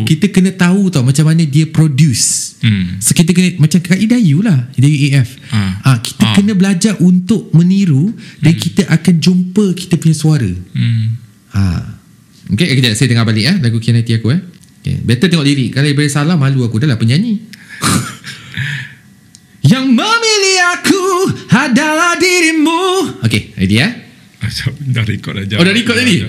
kita kena tahu tau macam mana dia produce. So kita kena macam Kak Idayu lah, Idayu AF. Kita kena belajar untuk meniru dan kita akan jumpa kita punya suara. Okay, kejap saya dengar balik lagu Khianati Aku. Okay. Better tengok lirik. Kalau daripada salah, malu aku dah lah penyanyi. Yang memilih aku adalah dirimu. Okay, ready dah record dah. Dah record tadi?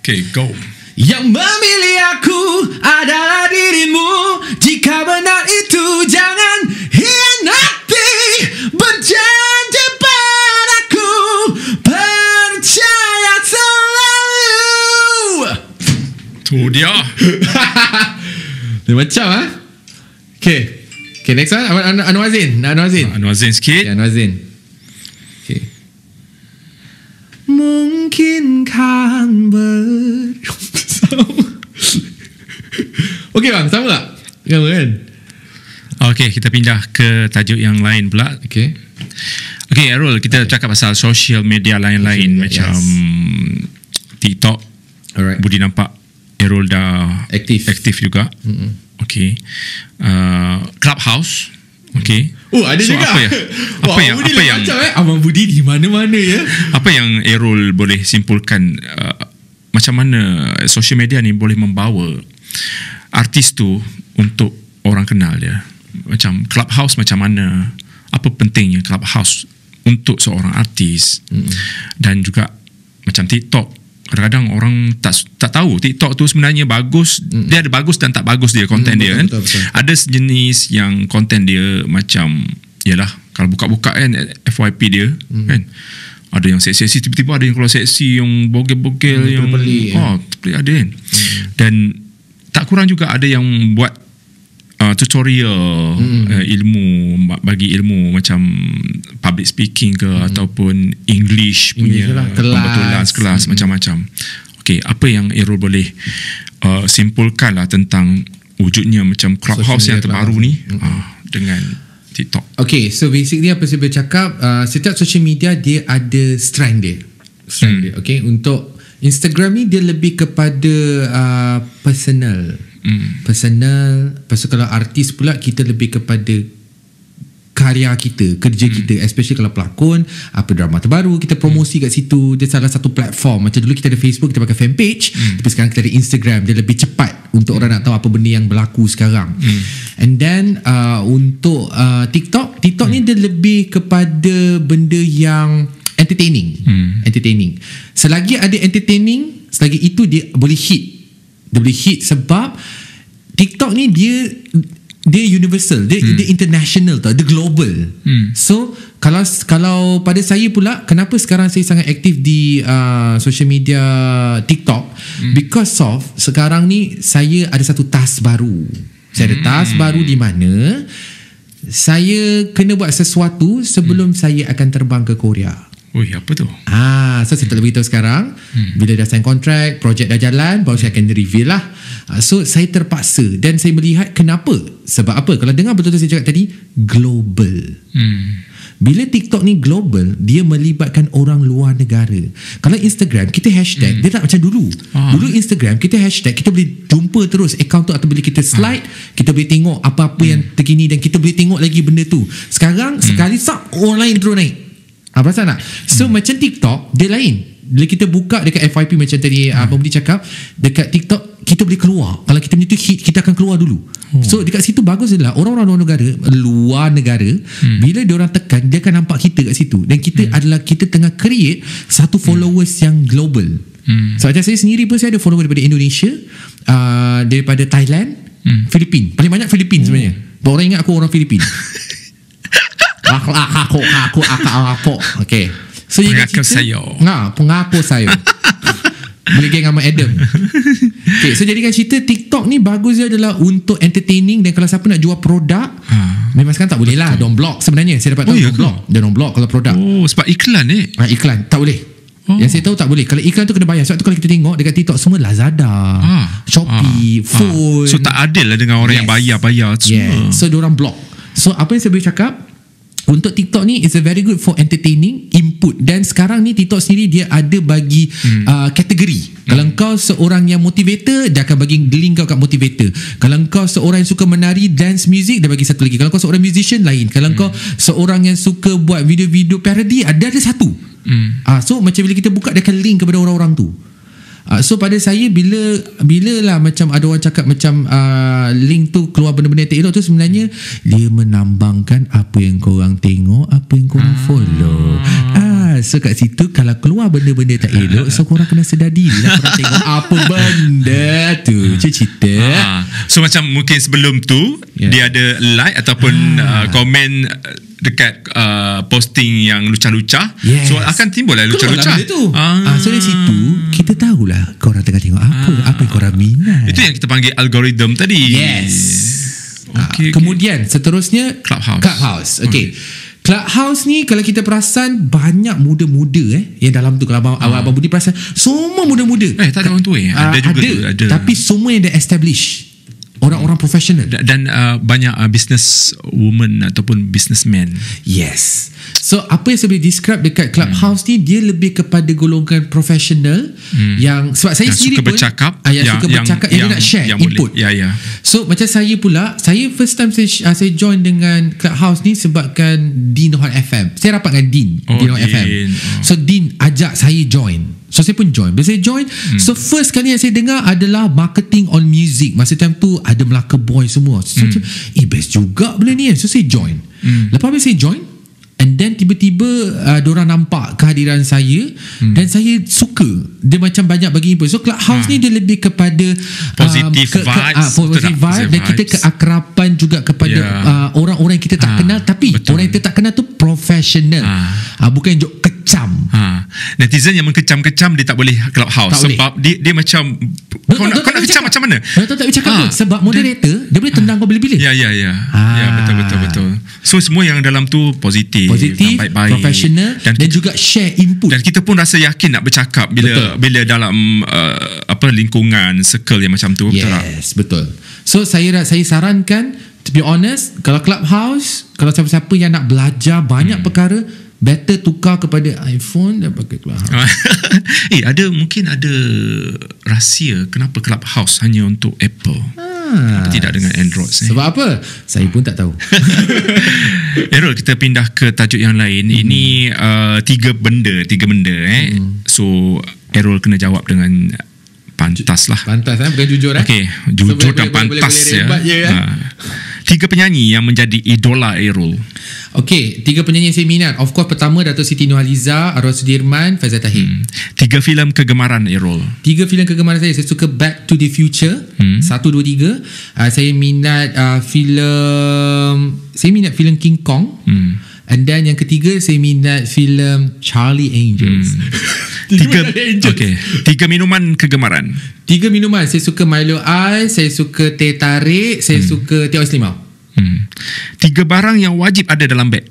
Okay, go. Yang memilih aku adalah dirimu. Jika benar itu, jangan hianati berjanji padaku. Percaya selalu. Tu dia. Dia macam Okay, next one. Anwar Zain. Anwar Zain sikit. Anwar Zain. Okay. Mungkin kan Okay bang, sama tak? Sama kan? Okay, kita pindah ke tajuk yang lain pula. Okay, Errol, kita cakap pasal social media lain-lain macam TikTok. Alright. Budi nampak Errol dah aktif juga. Okay. Clubhouse. Okay. Ada so juga. Apa yang Abang Budi di mana-mana ya. Apa yang Errol boleh simpulkan macam mana social media ni boleh membawa artis tu untuk orang kenal dia? Macam Clubhouse macam mana? Apa pentingnya Clubhouse untuk seorang artis? Dan juga macam TikTok, kadang-kadang orang tak tahu TikTok tu sebenarnya bagus. Dia ada bagus dan tak bagus dia konten dia kan. Betul. Ada sejenis yang konten dia macam yalah, kalau buka-buka kan FYP dia kan, ada yang seksi, tiba-tiba ada yang kalau seksi yang bogel-bogel yang pelik ada kan. Dan tak kurang juga ada yang buat tutorial ilmu, bagi ilmu macam public speaking ke ataupun English punya pembetulan kelas macam-macam. Okay, apa yang Errol boleh simpulkan lah tentang wujudnya macam Clubhouse yang terbaru ni dengan TikTok. Okay, so basically apa saya bercakap, setiap social media dia ada strength dia. Dia. Okay, untuk Instagram ni dia lebih kepada personal. Personal. Lepas tu kalau artis pula, kita lebih kepada karya kita, kerja kita, especially kalau pelakon, apa drama terbaru kita promosi kat situ. Dia salah satu platform. Macam dulu kita ada Facebook, kita pakai fan page, tapi sekarang kita ada Instagram. Dia lebih cepat untuk orang nak tahu apa benda yang berlaku sekarang. And then untuk TikTok ni dia lebih kepada benda yang entertaining. Entertaining. Selagi ada entertaining, selagi itu dia boleh hit. Dia boleh hit sebab TikTok ni dia universal, dia international tau, dia global. So kalau pada saya pula, kenapa sekarang saya sangat aktif di social media TikTok, because of sekarang ni saya ada satu task baru. Saya ada task baru di mana saya kena buat sesuatu sebelum saya akan terbang ke Korea. Ui, apa tu? So saya tak boleh beritahu sekarang. Bila dah sign kontrak, projek dah jalan, baru saya akan reveal lah. So saya terpaksa, dan saya melihat kenapa. Sebab apa? Kalau dengar betul-betul saya cakap tadi, global. Bila TikTok ni global, dia melibatkan orang luar negara. Kalau Instagram, kita hashtag, dia tak macam dulu. Dulu Instagram, kita hashtag, kita boleh jumpa terus account tu, atau bila kita slide, kita boleh tengok apa-apa yang terkini, dan kita boleh tengok lagi benda tu. Sekarang, sekali orang lain terus naik. Perasan tak? So macam TikTok, dia lain. Bila kita buka dekat FYP macam tadi Abang Budi cakap, dekat TikTok kita boleh keluar. Kalau kita punya tu hit, kita akan keluar dulu. So dekat situ bagus adalah orang-orang luar negara, bila diorang tekan, dia akan nampak kita kat situ. Dan kita adalah, kita tengah create satu followers yang global. So macam saya sendiri pun, saya ada follower daripada Indonesia, daripada Thailand, Filipin. Paling banyak Filipin sebenarnya. Orang ingat aku orang Filipin. Aku. Okay. So pengaku saya. Pengaku saya. Boleh geng sama Adam. Okay, so jadikan cerita TikTok ni bagus dia adalah untuk entertaining, dan kalau siapa nak jual produk, memang sekarang tak boleh lah. Don't block sebenarnya. Saya dapat tahu don't block. Dia don't block kalau produk. Sebab iklan iklan tak boleh. Yang saya tahu tak boleh. Kalau iklan tu kena bayar. Sebab tu kalau kita tengok dekat TikTok semua Lazada, Shopee, phone. So tak adil lah dengan orang yang bayar semua. So diorang block. So apa yang saya boleh cakap, untuk TikTok ni is a very good for entertaining input. Dan sekarang ni TikTok sendiri dia ada bagi kategori. Kalau kau seorang yang motivator, dia akan bagi link kau kat motivator. Kalau kau seorang yang suka menari, dance music, dia bagi satu lagi. Kalau kau seorang musician, lain. Kalau kau seorang yang suka buat video-video parody, ada satu. So macam bila kita buka, dia akan link kepada orang-orang tu. So pada saya, bila lah macam ada orang cakap macam link tu keluar benda-benda yang tak elok tu, sebenarnya dia menambangkan apa yang korang tengok, apa yang korang follow. So kat situ kalau keluar benda-benda tak elok, so korang kena sedar diri lah, korang tengok apa benda tu. Cerita. So macam mungkin sebelum tu dia ada like ataupun komen dekat posting yang lucah-lucah. So akan timbul lah lucah-lucah tu. So dari situ kita tahulah korang tengah tengok apa yang korang minat. Itu yang kita panggil algoritma tadi. Kemudian seterusnya Clubhouse. Clubhouse ni kalau kita perasan, banyak muda-muda yang dalam tu. Kalau Abang Budi perasan, semua muda-muda. Tak ada orang tua ada juga ada. Tapi semua yang dah establish, orang-orang profesional, dan banyak business woman ataupun businessman. Yes. So apa yang saya boleh describe dekat Clubhouse ni, dia lebih kepada golongan profesional yang, sebab saya sendiri pun bercakap, yang suka bercakap, yang nak share input. So macam saya pula, saya first time saya join dengan Clubhouse ni sebabkan Dean Hot FM. Saya rapat dengan Dean Hot FM. So Dean ajak saya join. So saya pun join. Bila saya join, so first kali yang saya dengar adalah marketing on music. Masa time tu ada Melaka Boy semua. So macam, best juga benda ni. So saya join. Lepas saya join, and then tiba-tiba diorang nampak kehadiran saya, dan saya suka. Dia macam banyak bagi input. So Clubhouse ni dia lebih kepada positive vibes, dan kita keakraban juga kepada orang-orang yang kita tak kenal. Tapi orang yang kita tak kenal tu profesional, bukan jok kecam. Netizen yang mengkecam-kecam, dia tak boleh Clubhouse. Tak sebab boleh. Dia macam kau nak kecam macam mana? Tak bercakap tu. Sebab moderator dia boleh tendang kau bila-bila. Ya, betul. So semua yang dalam tu positif, baik-baik, profesional, dan juga share input. Dan kita pun rasa yakin nak bercakap bila dalam lingkungan circle yang macam tu. Yes, betul. So saya sarankan To be honest, kalau Clubhouse, kalau siapa-siapa yang nak belajar banyak perkara, better tukar kepada iPhone dan pakai Clubhouse. Mungkin ada rahsia kenapa Clubhouse hanya untuk Apple. Kenapa tidak dengan Android? Sebab apa? Saya pun tak tahu. Errol, kita pindah ke tajuk yang lain. Ini tiga benda. So Errol kena jawab dengan pantas lah. Pantas bukan jujur. Okay, jujur dan pantas ya. Tiga penyanyi yang menjadi idola Errol. Okay, tiga penyanyi yang saya minat. Of course, pertama Dato' Siti Nurhaliza, Arwah Sudirman, Faizal Tahir. Tiga filem kegemaran Errol. Tiga filem kegemaran saya suka Back to the Future. 1, 2, 3. Saya minat filem King Kong. And then yang ketiga, saya minat filem Charlie Angels. Tiga minuman kegemaran. Tiga minuman. Saya suka Milo Ice, saya suka teh tarik, saya suka teh ais limau. Tiga barang yang wajib ada dalam beg.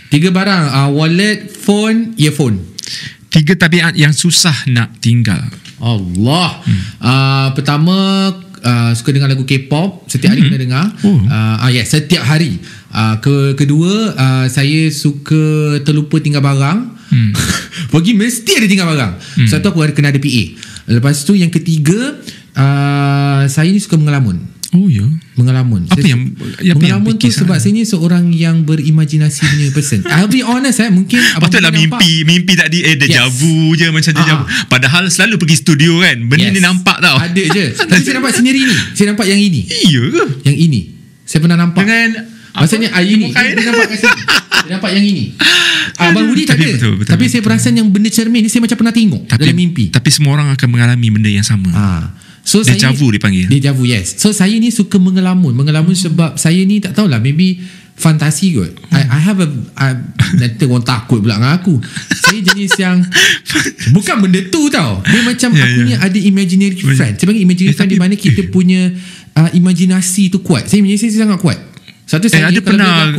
Tiga barang, wallet, phone, earphone. Tiga tabiat yang susah nak tinggal. Allah. Pertama, suka dengar lagu K-pop. Setiap hari kena dengar. Setiap hari. Kedua, saya suka terlupa tinggal barang. Pergi mesti ada tinggal barang. Satu aku kena ada PA. Lepas tu yang ketiga, saya ni suka mengelamun. Oh ya. Mengelamun. Mengelamun tu sebab saya ni seorang yang berimajinasi punya person. I'll be honest, mungkin patutlah mimpi tadi dejavu je macam dejavu. Padahal selalu pergi studio kan. Benda ni nampak tau. Ada je. Tapi saya nampak sendiri ni. Saya nampak yang ini. Iya ke? Yang ini. Saya pernah nampak. Dengan maksudnya ini. Saya nampak kat sini. Saya nampak yang ini. Abang Budi tak ada. Betul. Tapi saya perasan yang benda cermin ni saya macam pernah tengok dalam mimpi. Tapi semua orang akan mengalami benda yang sama. So dejavu dipanggil. Dejavu, yes. So saya ni suka mengelamun sebab saya ni tak tahulah, maybe fantasi kot. I have nanti orang takut pula dengan aku. Saya jenis yang bukan benda tu tau. Dia macam aku ni ada imaginary friend. Saya panggil imaginary friend di mana kita punya imajinasi tu kuat. Saya imaginasi sangat kuat. Satu saya ada pernah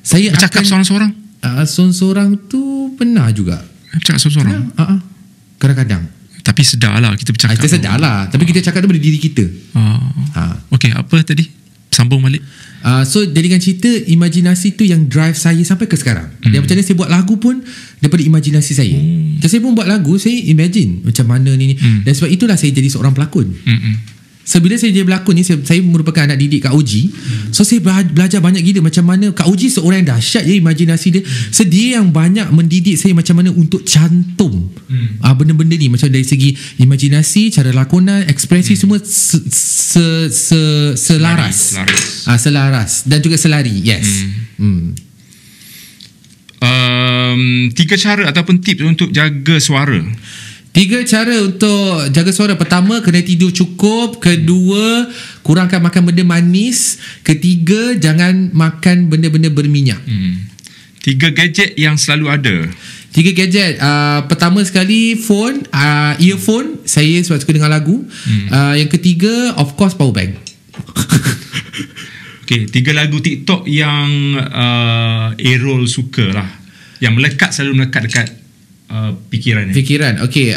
saya bercakap seorang-seorang. Seorang tu pernah juga. Bercakap seorang-seorang. Kadang-kadang. Tapi sedarlah kita bercakap. Kita sedarlah. Tapi kita cakap daripada diri kita. Okay, apa tadi? Sambung balik. So jadikan cerita, imajinasi tu yang drive saya sampai ke sekarang. Dan macam mana saya buat lagu pun daripada imajinasi saya. Macam saya pun buat lagu, saya imagine macam mana ni. Dan sebab itulah saya jadi seorang pelakon. So bila saya jadi pelakon ni, saya merupakan anak didik Kak Oji. So saya belajar banyak gila macam mana Kak Oji seorang yang dahsyat je imajinasi dia. So dia yang banyak mendidik saya macam mana untuk cantum benda-benda ni, macam dari segi imajinasi, cara lakonan, ekspresi semua selaras. Selaras dan juga selari. Yes. Tiga cara ataupun tips untuk jaga suara. Tiga cara untuk jaga suara. Pertama, kena tidur cukup. Kedua, kurangkan makan benda manis. Ketiga, jangan makan benda-benda berminyak. Tiga gadget yang selalu ada. Tiga gadget. Pertama sekali, phone, earphone. Saya sebab suka dengar lagu. Yang ketiga, of course, power bank. Okay, tiga lagu TikTok yang Errol suka lah, yang selalu melekat dekat fikiran. Okay.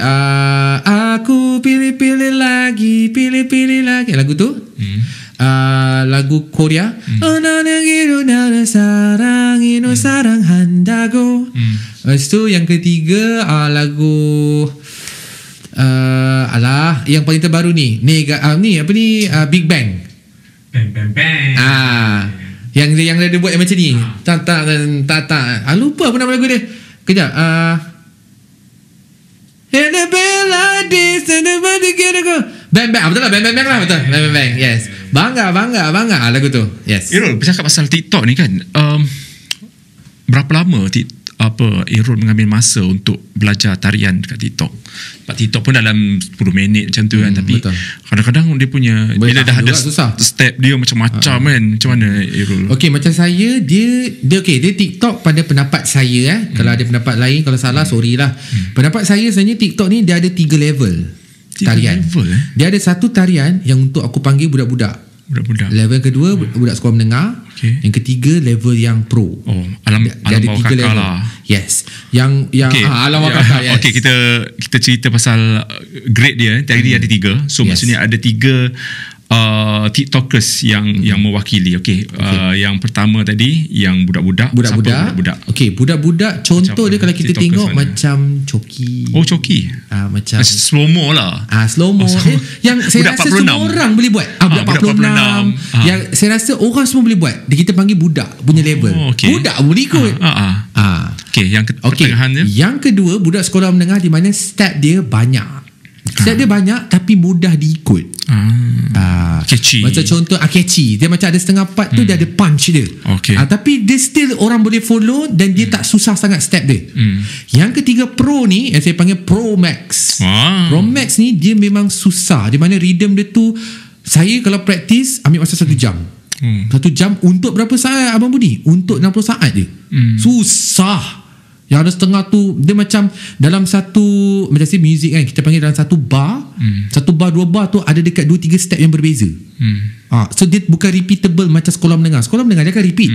Aku pilih-pilih lagi, pilih-pilih lagi. Lagu tu lagu Korea. Sarang handago. Lepas tu yang ketiga lagu yang paling terbaru ni Big Bang. Bang. Yang dia buat macam ni. Tak. Lupa apa nama lagu dia. Kejap. And the bell like this and the body get go. Bang. Betul lah. Bang lah. Betul. Bang. Yes. Bangga lagu tu. Yes. Errol, bercakap pasal TikTok ni kan. Berapa lama Errol mengambil masa untuk belajar tarian dekat TikTok? Sebab TikTok pun dalam 10 minit macam tu kan. Tapi betul. Kadang-kadang dia punya bila dah ada step dia macam-macam kan. Macam mana Errol? Okay, macam saya, dia TikTok pada pendapat saya. Kalau ada pendapat lain, kalau salah sorry lah. Pendapat saya sebenarnya TikTok ni dia ada 3 level tarian. Dia ada satu tarian yang untuk aku panggil budak-budak. Level kedua budak sekolah menengah. Yang ketiga level yang pro. Alam bawah kakak lah. Yes. Yang alam bawah kakak. Yes. Okay, kita cerita pasal grade dia. Tadi dia ada 3. So maksudnya ada 3 TikTokers yang mewakili. Yang pertama tadi yang budak-budak. Okey, budak-budak contoh dia kalau kita tengok mana? Macam Coki. Coki. Macam slow-mo lah. Slow-mo yang saya rasa semua orang boleh buat. Budak 46. Yang saya rasa orang semua boleh buat. Kita panggil budak punya level. Budak boleh ikut. Okey, yang pertengahan dia. Yang kedua, budak sekolah menengah di mana step dia banyak. Step dia banyak tapi mudah diikut. Catchy. Macam contoh catchy. Dia macam ada setengah part tu dia ada punch dia. Tapi dia still orang boleh follow dan dia tak susah sangat step dia. Yang ketiga pro ni yang saya panggil Pro Max. Pro Max ni dia memang susah. Di mana rhythm dia tu saya kalau practice ambil masa 1 jam. 1 jam untuk berapa saat Abang Budi? Untuk 60 saat je. Susah. Yang ada setengah tu dia macam dalam satu macam si music kan kita panggil dalam satu bar, 2 bar tu ada dekat 2-3 step yang berbeza. So dia bukan repeatable macam sekolah menengah. Sekolah menengah dia akan repeat.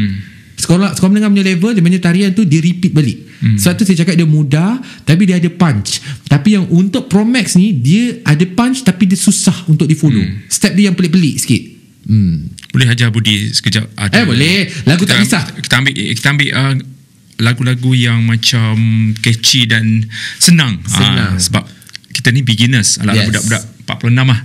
Sekolah menengah punya level dia punya tarian tu dia repeat balik. Sebab tu saya cakap dia mudah tapi dia ada punch. Tapi yang untuk Pro Max ni dia ada punch tapi dia susah untuk di follow. Step dia yang pelik-pelik sikit. Boleh ajar Budi sekejap? Boleh. Lagu tak kisah. Kita ambil lagu-lagu yang macam catchy dan senang. Sebab kita ni beginners ala budak-budak 46 lah.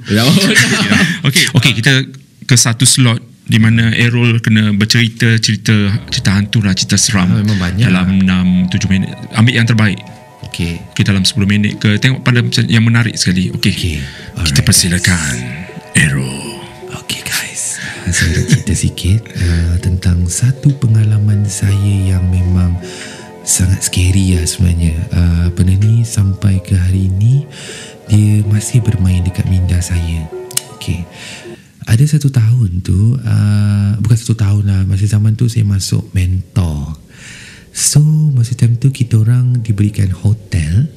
Okey, kita ke satu slot di mana Errol kena bercerita cerita hantu lah, cerita seram dalam 6-7 minit. Ambil yang terbaik. Okey, dalam 10 minit ke, tengok pada yang menarik sekali. Okey. Kita persilakan Errol. Okey guys, saya nak cerita sikit tentang satu pengalaman saya yang memang sangat scary lah sebenarnya. Benda ni sampai ke hari ni dia masih bermain dekat minda saya. Okey, ada 1 tahun tu bukan 1 tahun lah, masa zaman tu saya masuk mentor. So masa time tu kita orang diberikan hotel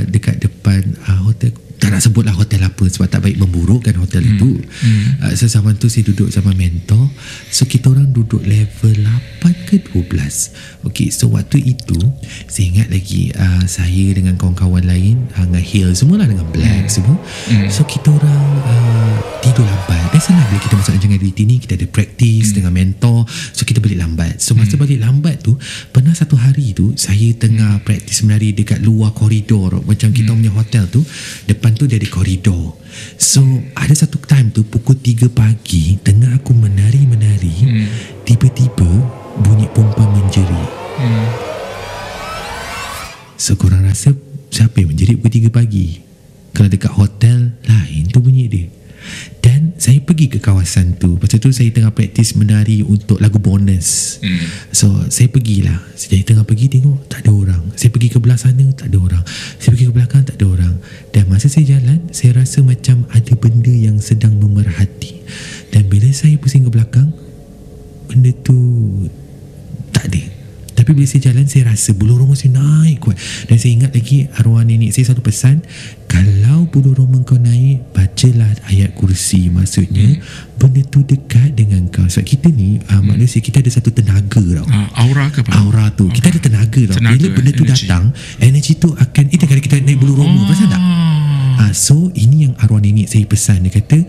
dekat depan hotel. Tak nak sebutlah hotel apa sebab tak baik memburukkan hotel itu. So zaman tu saya duduk sama mentor. So kita orang duduk level 8 ke 12. Okay, so waktu itu saya ingat lagi saya dengan kawan-kawan lain nge-heal semualah dengan black semua. So kita orang tidur lambat. Biasalah bila kita masuk rancangan reality ni kita ada practice dengan mentor. So kita balik lambat. So masa balik lambat tu pernah satu hari tu saya tengah practice menari dekat luar koridor. Macam kita punya hotel tu depan tu dia ada koridor. So ada satu time tu pukul 3 pagi tengah aku menari-menari, tiba-tiba bunyi pompa menjerit. So korang rasa siapa yang menjerit pukul 3 pagi? Kalau dekat hotel lain tu bunyi dia. Dan saya pergi ke kawasan tu. Pasal tu saya tengah praktis menari untuk lagu bonus. So saya pergilah. Saya tengah pergi tengok tak ada orang. Saya pergi ke belah sana tak ada orang. Saya pergi ke belakang tak ada orang. Dan masa saya jalan saya rasa macam ada benda yang sedang memerhati. Dan bila saya pusing ke belakang benda tu tak ada. Tapi bila saya jalan saya rasa bulu roma saya naik kuat. Dan saya ingat lagi arwah nenek saya satu pesan, kalau bulu roma kau naik bacalah ayat kursi. Maksudnya benda tu dekat dengan kau. Sebab kita ni manusia kita ada satu tenaga tau. Aura ke apa? Aura tu kita ada tenaga tau. Bila benda tu datang energi tu akan kalau kita naik bulu roma. Pasal tak? So ini yang arwah nenek saya pesan. Dia kata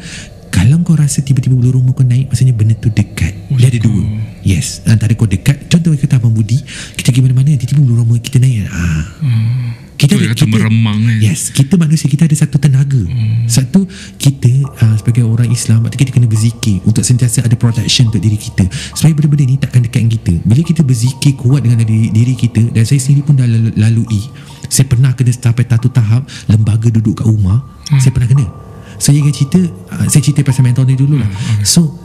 kalau kau rasa tiba-tiba bulu roma kau naik, maksudnya benda tu dekat. Dia ada 2. Yes, antara kau dekat. Contoh kata Abang Budi, kita pergi mana-mana tiba-tiba bulu roma kita naik. Kita meremang kan. Yes, kita manusia kita ada satu tenaga. Satu kita sebagai orang Islam kita kena berzikir untuk sentiasa ada protection untuk diri kita supaya benda-benda ni takkan dekat dengan kita. Bila kita berzikir kuat dengan diri kita, dan saya sendiri pun dah lalui. Saya pernah kena sampai satu tahap lembaga duduk kat rumah. Saya pernah kena. Saya cerita pasal mentor ni dulu lah. So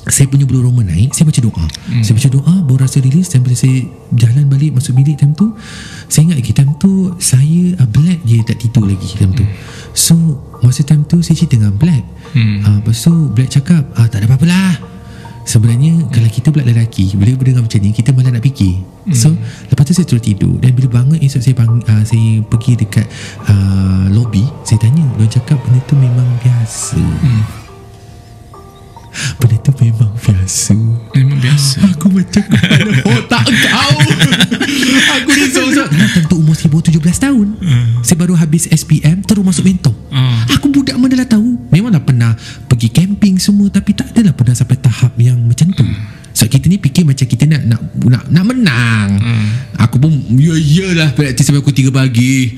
saya punya bulu roma naik, saya baca doa. Saya baca doa baru rasa release. Dan bila saya jalan balik masuk bilik time tu, saya ingat lagi time tu saya Black je tak tidur lagi time tu. So masa time tu saya cerita dengan Black. Lepas tu Black cakap tak ada apa-apa lah. Sebenarnya kalau kita pula lelaki, bila berdengar macam ni kita malah nak fikir. So lepas tu saya terus tidur. Dan bila bangun esok saya pergi dekat lobby. Saya tanya, dia cakap benda tu memang biasa. Benda tu memang biasa. Memang biasa. Aku macam kepala otak kau. Aku ni seorang tentu umur 17 tahun. Saya baru habis SPM terus masuk mentor. Aku budak mana lah tahu. Memanglah pernah nak menang. Aku pun yalah praktis sampai pukul 3 pagi.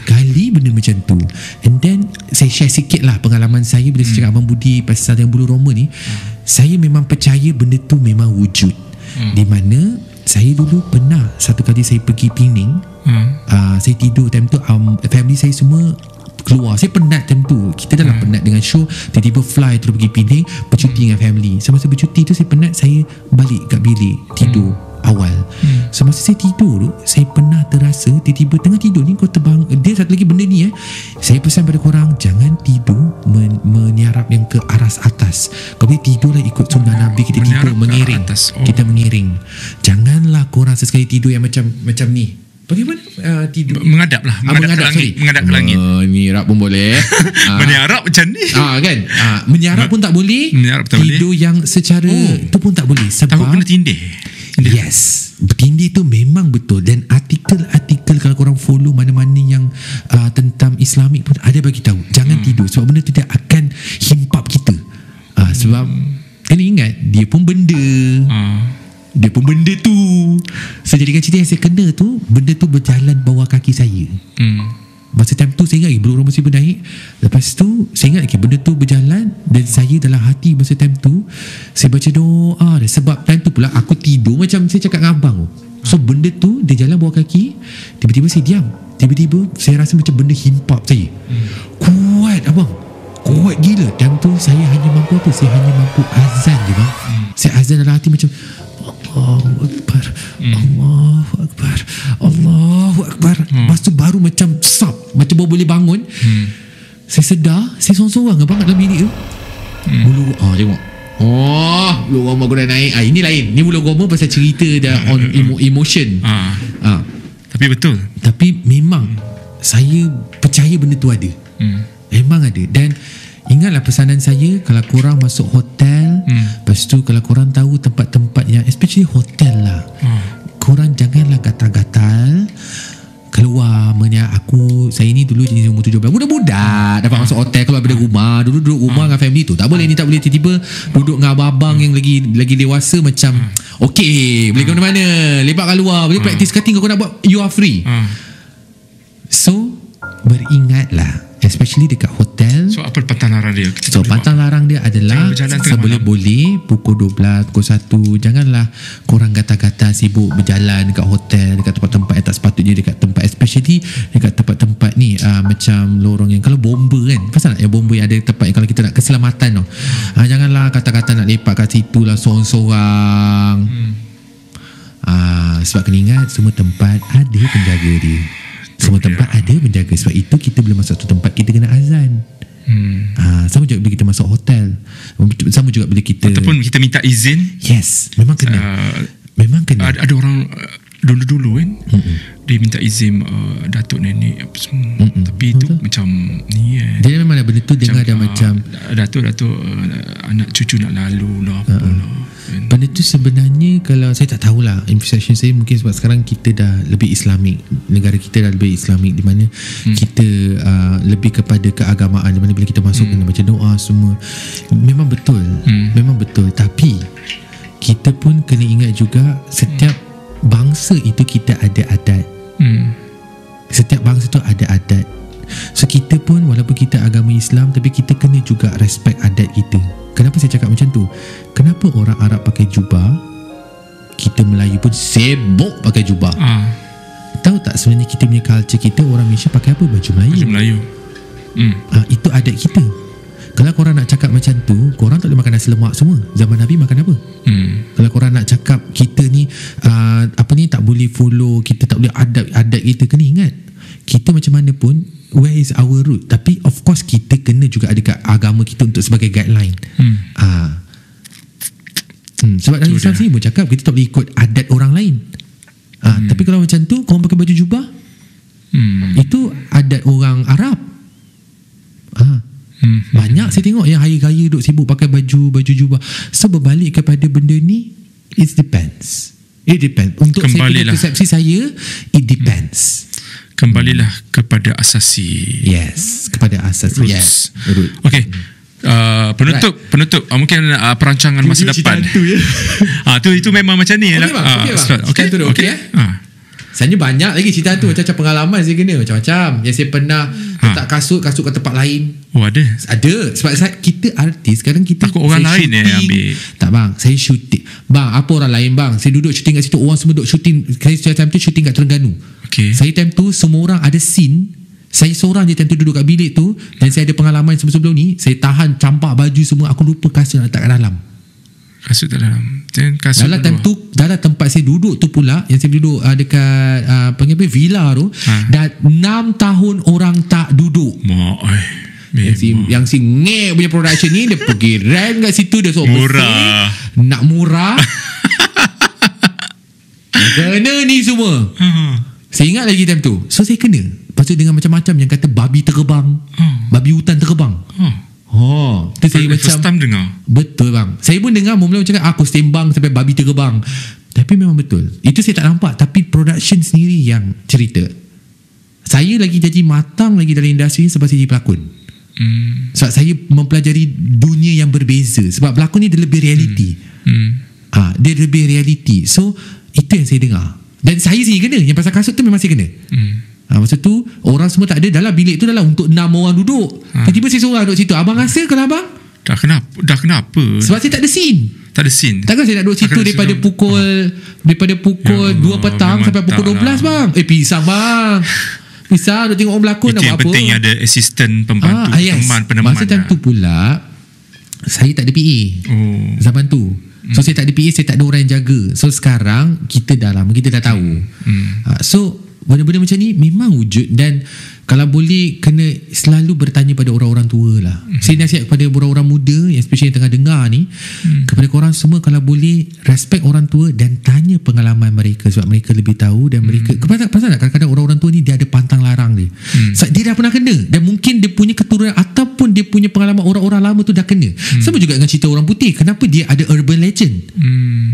Kali benda macam tu. And then saya share sikit lah pengalaman saya bila saya cakap Abang Budi pasal yang bulu roma ni. Saya memang percaya benda tu memang wujud. Di mana saya dulu pernah satu kali saya pergi Penang. Saya tidur time tu, family saya semua keluar. Saya penat time tu. Kita dah lah penat dengan show, tiba-tiba fly terus pergi Penang bercuti dengan family. Semasa bercuti tu saya penat, saya balik kat bilik tidur awal. Semasa saya tidur tu, saya pernah terasa tiba-tiba tengah tidur ni kau terbang. Dia satu lagi benda ni saya pesan pada korang, jangan tidur menyarap yang ke aras atas. Kau boleh tidur lah ikut sunnah Nabi. Kita tidur mengiring. Kita mengiring. Janganlah korang sesekali tidur yang macam ni. Bagaimana tidur? Menghadap lah, menghadap ke langit. Ni Arab pun boleh. Menyarap macam ni. Kan? Menyarap pun tak boleh. Tidur yang secara tu pun tak boleh. Sebab takut kena tindih. Yes, bertindih tu memang betul. Dan artikel kalau korang follow mana-mana yang tentang Islamik pun ada bagi tahu jangan tidur, sebab benda tu dia akan himpap kita. Sebab kena ingat dia pun benda. Dia pun benda tu. So jadikan cerita yang saya kena tu, benda tu berjalan bawah kaki saya. Masa time tu saya ingat lagi bulu roma saya bernaik. Lepas tu saya ingat lagi benda tu berjalan. Dan saya dalam hati masa time tu saya baca doa. Sebab time tu pula aku tidur macam saya cakap dengan abang. So benda tu dia jalan bawah kaki. Tiba-tiba saya diam. Tiba-tiba saya rasa macam benda himpap saya. Kuat abang, kuat gila. Time tu saya hanya mampu apa? Saya hanya mampu azan je bang. Saya azan dalam hati macam Allahu Akbar, Allahu Akbar, Allahu Akbar. Lepas tu baru macam sap, macam baru boleh bangun. Saya sedar, saya sorang-sorang abang dalam bilik tu. Bulu tengok. Bulu roma aku dah naik. Ini lain. Ni bulu roma pasal cerita dah on emotion. Tapi betul. Tapi memang saya percaya benda tu ada. Memang ada. Dan ingatlah pesanan saya, kalau korang masuk hotel, lepas tu kalau korang tahu tempat-tempat yang especially hotel lah, korang janganlah gatal-gatal keluar. Saya ni dulu jenis umur 17, budak-budak dapat masuk hotel, keluar dari rumah. Dulu duduk rumah dengan family tu tak boleh, ni tak boleh. Tiba-tiba duduk dengan abang-abang yang lagi dewasa macam okey, boleh ke mana-mana, lepak kat luar, boleh practice cutting, kau nak buat, you are free. So beringatlah, especially dekat hotel. So apa pantang larang dia? Pantang larang dia adalah seboleh-boleh pukul 12, pukul 1 janganlah korang gatal-gatal sibuk berjalan dekat hotel, dekat tempat-tempat yang tak sepatutnya, dekat tempat, especially dekat tempat-tempat ni macam lorong yang kalau bomba kan, pasal nak yang bomba yang ada tempat yang kalau kita nak keselamatan tau. Janganlah kata-kata nak lepak kat situ lah sorang-sorang. Sebab kena ingat semua tempat ada penjaga dia. Semua tempat ada menjaga. Sebab itu kita bila masuk satu tempat kita kena azan. Sama juga bila kita masuk hotel, sama juga bila kita ataupun kita minta izin. Yes, memang kena. Memang kena. Ada orang dulu-dulu kan dia minta izin datuk nenek apa semua. Tapi itu macam ni dia memang benda tu dengar dah macam datuk anak cucu nak lalu lah apa lah. Benda tu sebenarnya kalau saya tak tahulah, impression saya mungkin sebab sekarang kita dah lebih Islamik, negara kita dah lebih Islamik, di mana kita lebih kepada keagamaan, di mana bila kita masuk kena baca doa semua. Memang betul. Memang betul. Tapi kita pun kena ingat juga setiap bangsa itu kita ada adat. Setiap bangsa tu ada adat. So kita pun walaupun kita agama Islam, tapi kita kena juga respect adat kita. Kenapa saya cakap macam tu? Kenapa orang Arab pakai jubah, kita Melayu pun sibuk pakai jubah? Tahu tak sebenarnya kita punya culture, kita orang Malaysia pakai apa? Baju Melayu. Baju Melayu. Itu adat kita. Kalau korang nak cakap macam tu, korang tak boleh makan nasi lemak semua. Zaman Nabi makan apa? Kalau korang nak cakap kita ni tak boleh follow, kita tak boleh adat kita, kena ingat kita macam mana pun, where is our root? Tapi of course kita kena juga ada kat agama kita untuk sebagai guideline. Sebab dalam Islam sini pun cakap kita tak boleh ikut adat orang lain. Tapi kalau macam tu korang pakai baju jubah, itu adat orang Arab. Banyak saya tengok yang hari-raya duk sibuk pakai baju jubah. So berbalik kepada benda ni, it depends. Untuk saya punya persepsi saya, it depends. Kembalilah kepada asasi. Yes, kepada asas. Roots. Yes. Okay. Penutup mungkin perancangan masa depan. Itu memang macam ni. Okey bang. Okey. Sebenarnya banyak lagi cerita tu, macam pengalaman saya kena macam-macam. Yang saya pernah letak kasut kat tempat lain. Ada. Sebab kita artis sekarang, kita takut orang lain yang ambil. Tak bang, saya shooting. Bang, apa orang lain bang? Saya duduk shooting kat situ, orang semua duduk shooting. Saya time tu shooting kat Terengganu. Saya time tu semua orang ada scene. Saya seorang je time tu duduk kat bilik tu. Dan saya ada pengalaman sebelum ni, saya tahan campak baju semua. Aku lupa kasut nak letak kat dalam. Kasut dalam. Dalam time tu, dalam tempat saya duduk tu pula, yang saya duduk dekat panggil apa, villa tu, dah 6 tahun orang tak duduk. Yang si ngek punya production ni, dia pergi rent kat situ, dia suruh murah. Nak murah. Kena ni semua. Saya ingat lagi time tu. So saya kena. Lepas tu dengan macam-macam yang kata babi terbang, babi hutan terbang. Tu saya macam first time dengar. Betul bang. Saya pun dengar mula-mula cakap aku sembang sampai babi terbang. Tapi memang betul. Itu saya tak nampak, tapi production sendiri yang cerita. Saya lagi jadi matang lagi dalam industri sebab saya jadi pelakon. Sebab saya mempelajari dunia yang berbeza. Sebab pelakon ni dia lebih reality. Dia lebih reality. So itu yang saya dengar. Dan saya sendiri kena. Yang pasal kasut tu memang saya kena. Masa tu orang semua tak ada. Dalam bilik tu dalam untuk 6 orang duduk. Tiba-tiba saya seorang duduk situ. Abang rasa kalau abang? Dah kenapa? Sebab saya tak ada scene. Takkan saya nak duduk situ daripada pukul 2 petang sampai pukul 12 bang. Pisang bang. Pisang duduk tengok orang berlakon. Itu yang penting ada assistant, pembantu, teman, peneman. Masa time tu pula saya tak ada PA zaman tu. So saya tak ada PA, saya tak ada orang yang jaga. So sekarang kita dah tahu. So benda-benda macam ni memang wujud. Dan kalau boleh kena selalu bertanya pada orang-orang tua lah. Saya nasihat kepada orang-orang muda, especially yang tengah dengar ni, kepada korang semua, kalau boleh respect orang tua dan tanya pengalaman mereka. Sebab mereka lebih tahu. Dan mereka pasal tak kadang-kadang orang-orang tua ni dia ada pantang larang dia. Sebab dia dah pernah kena. Dan mungkin dia punya keturunan ataupun dia punya pengalaman orang-orang lama tu dah kena. Sama juga dengan cerita orang putih. Kenapa dia ada urban legend?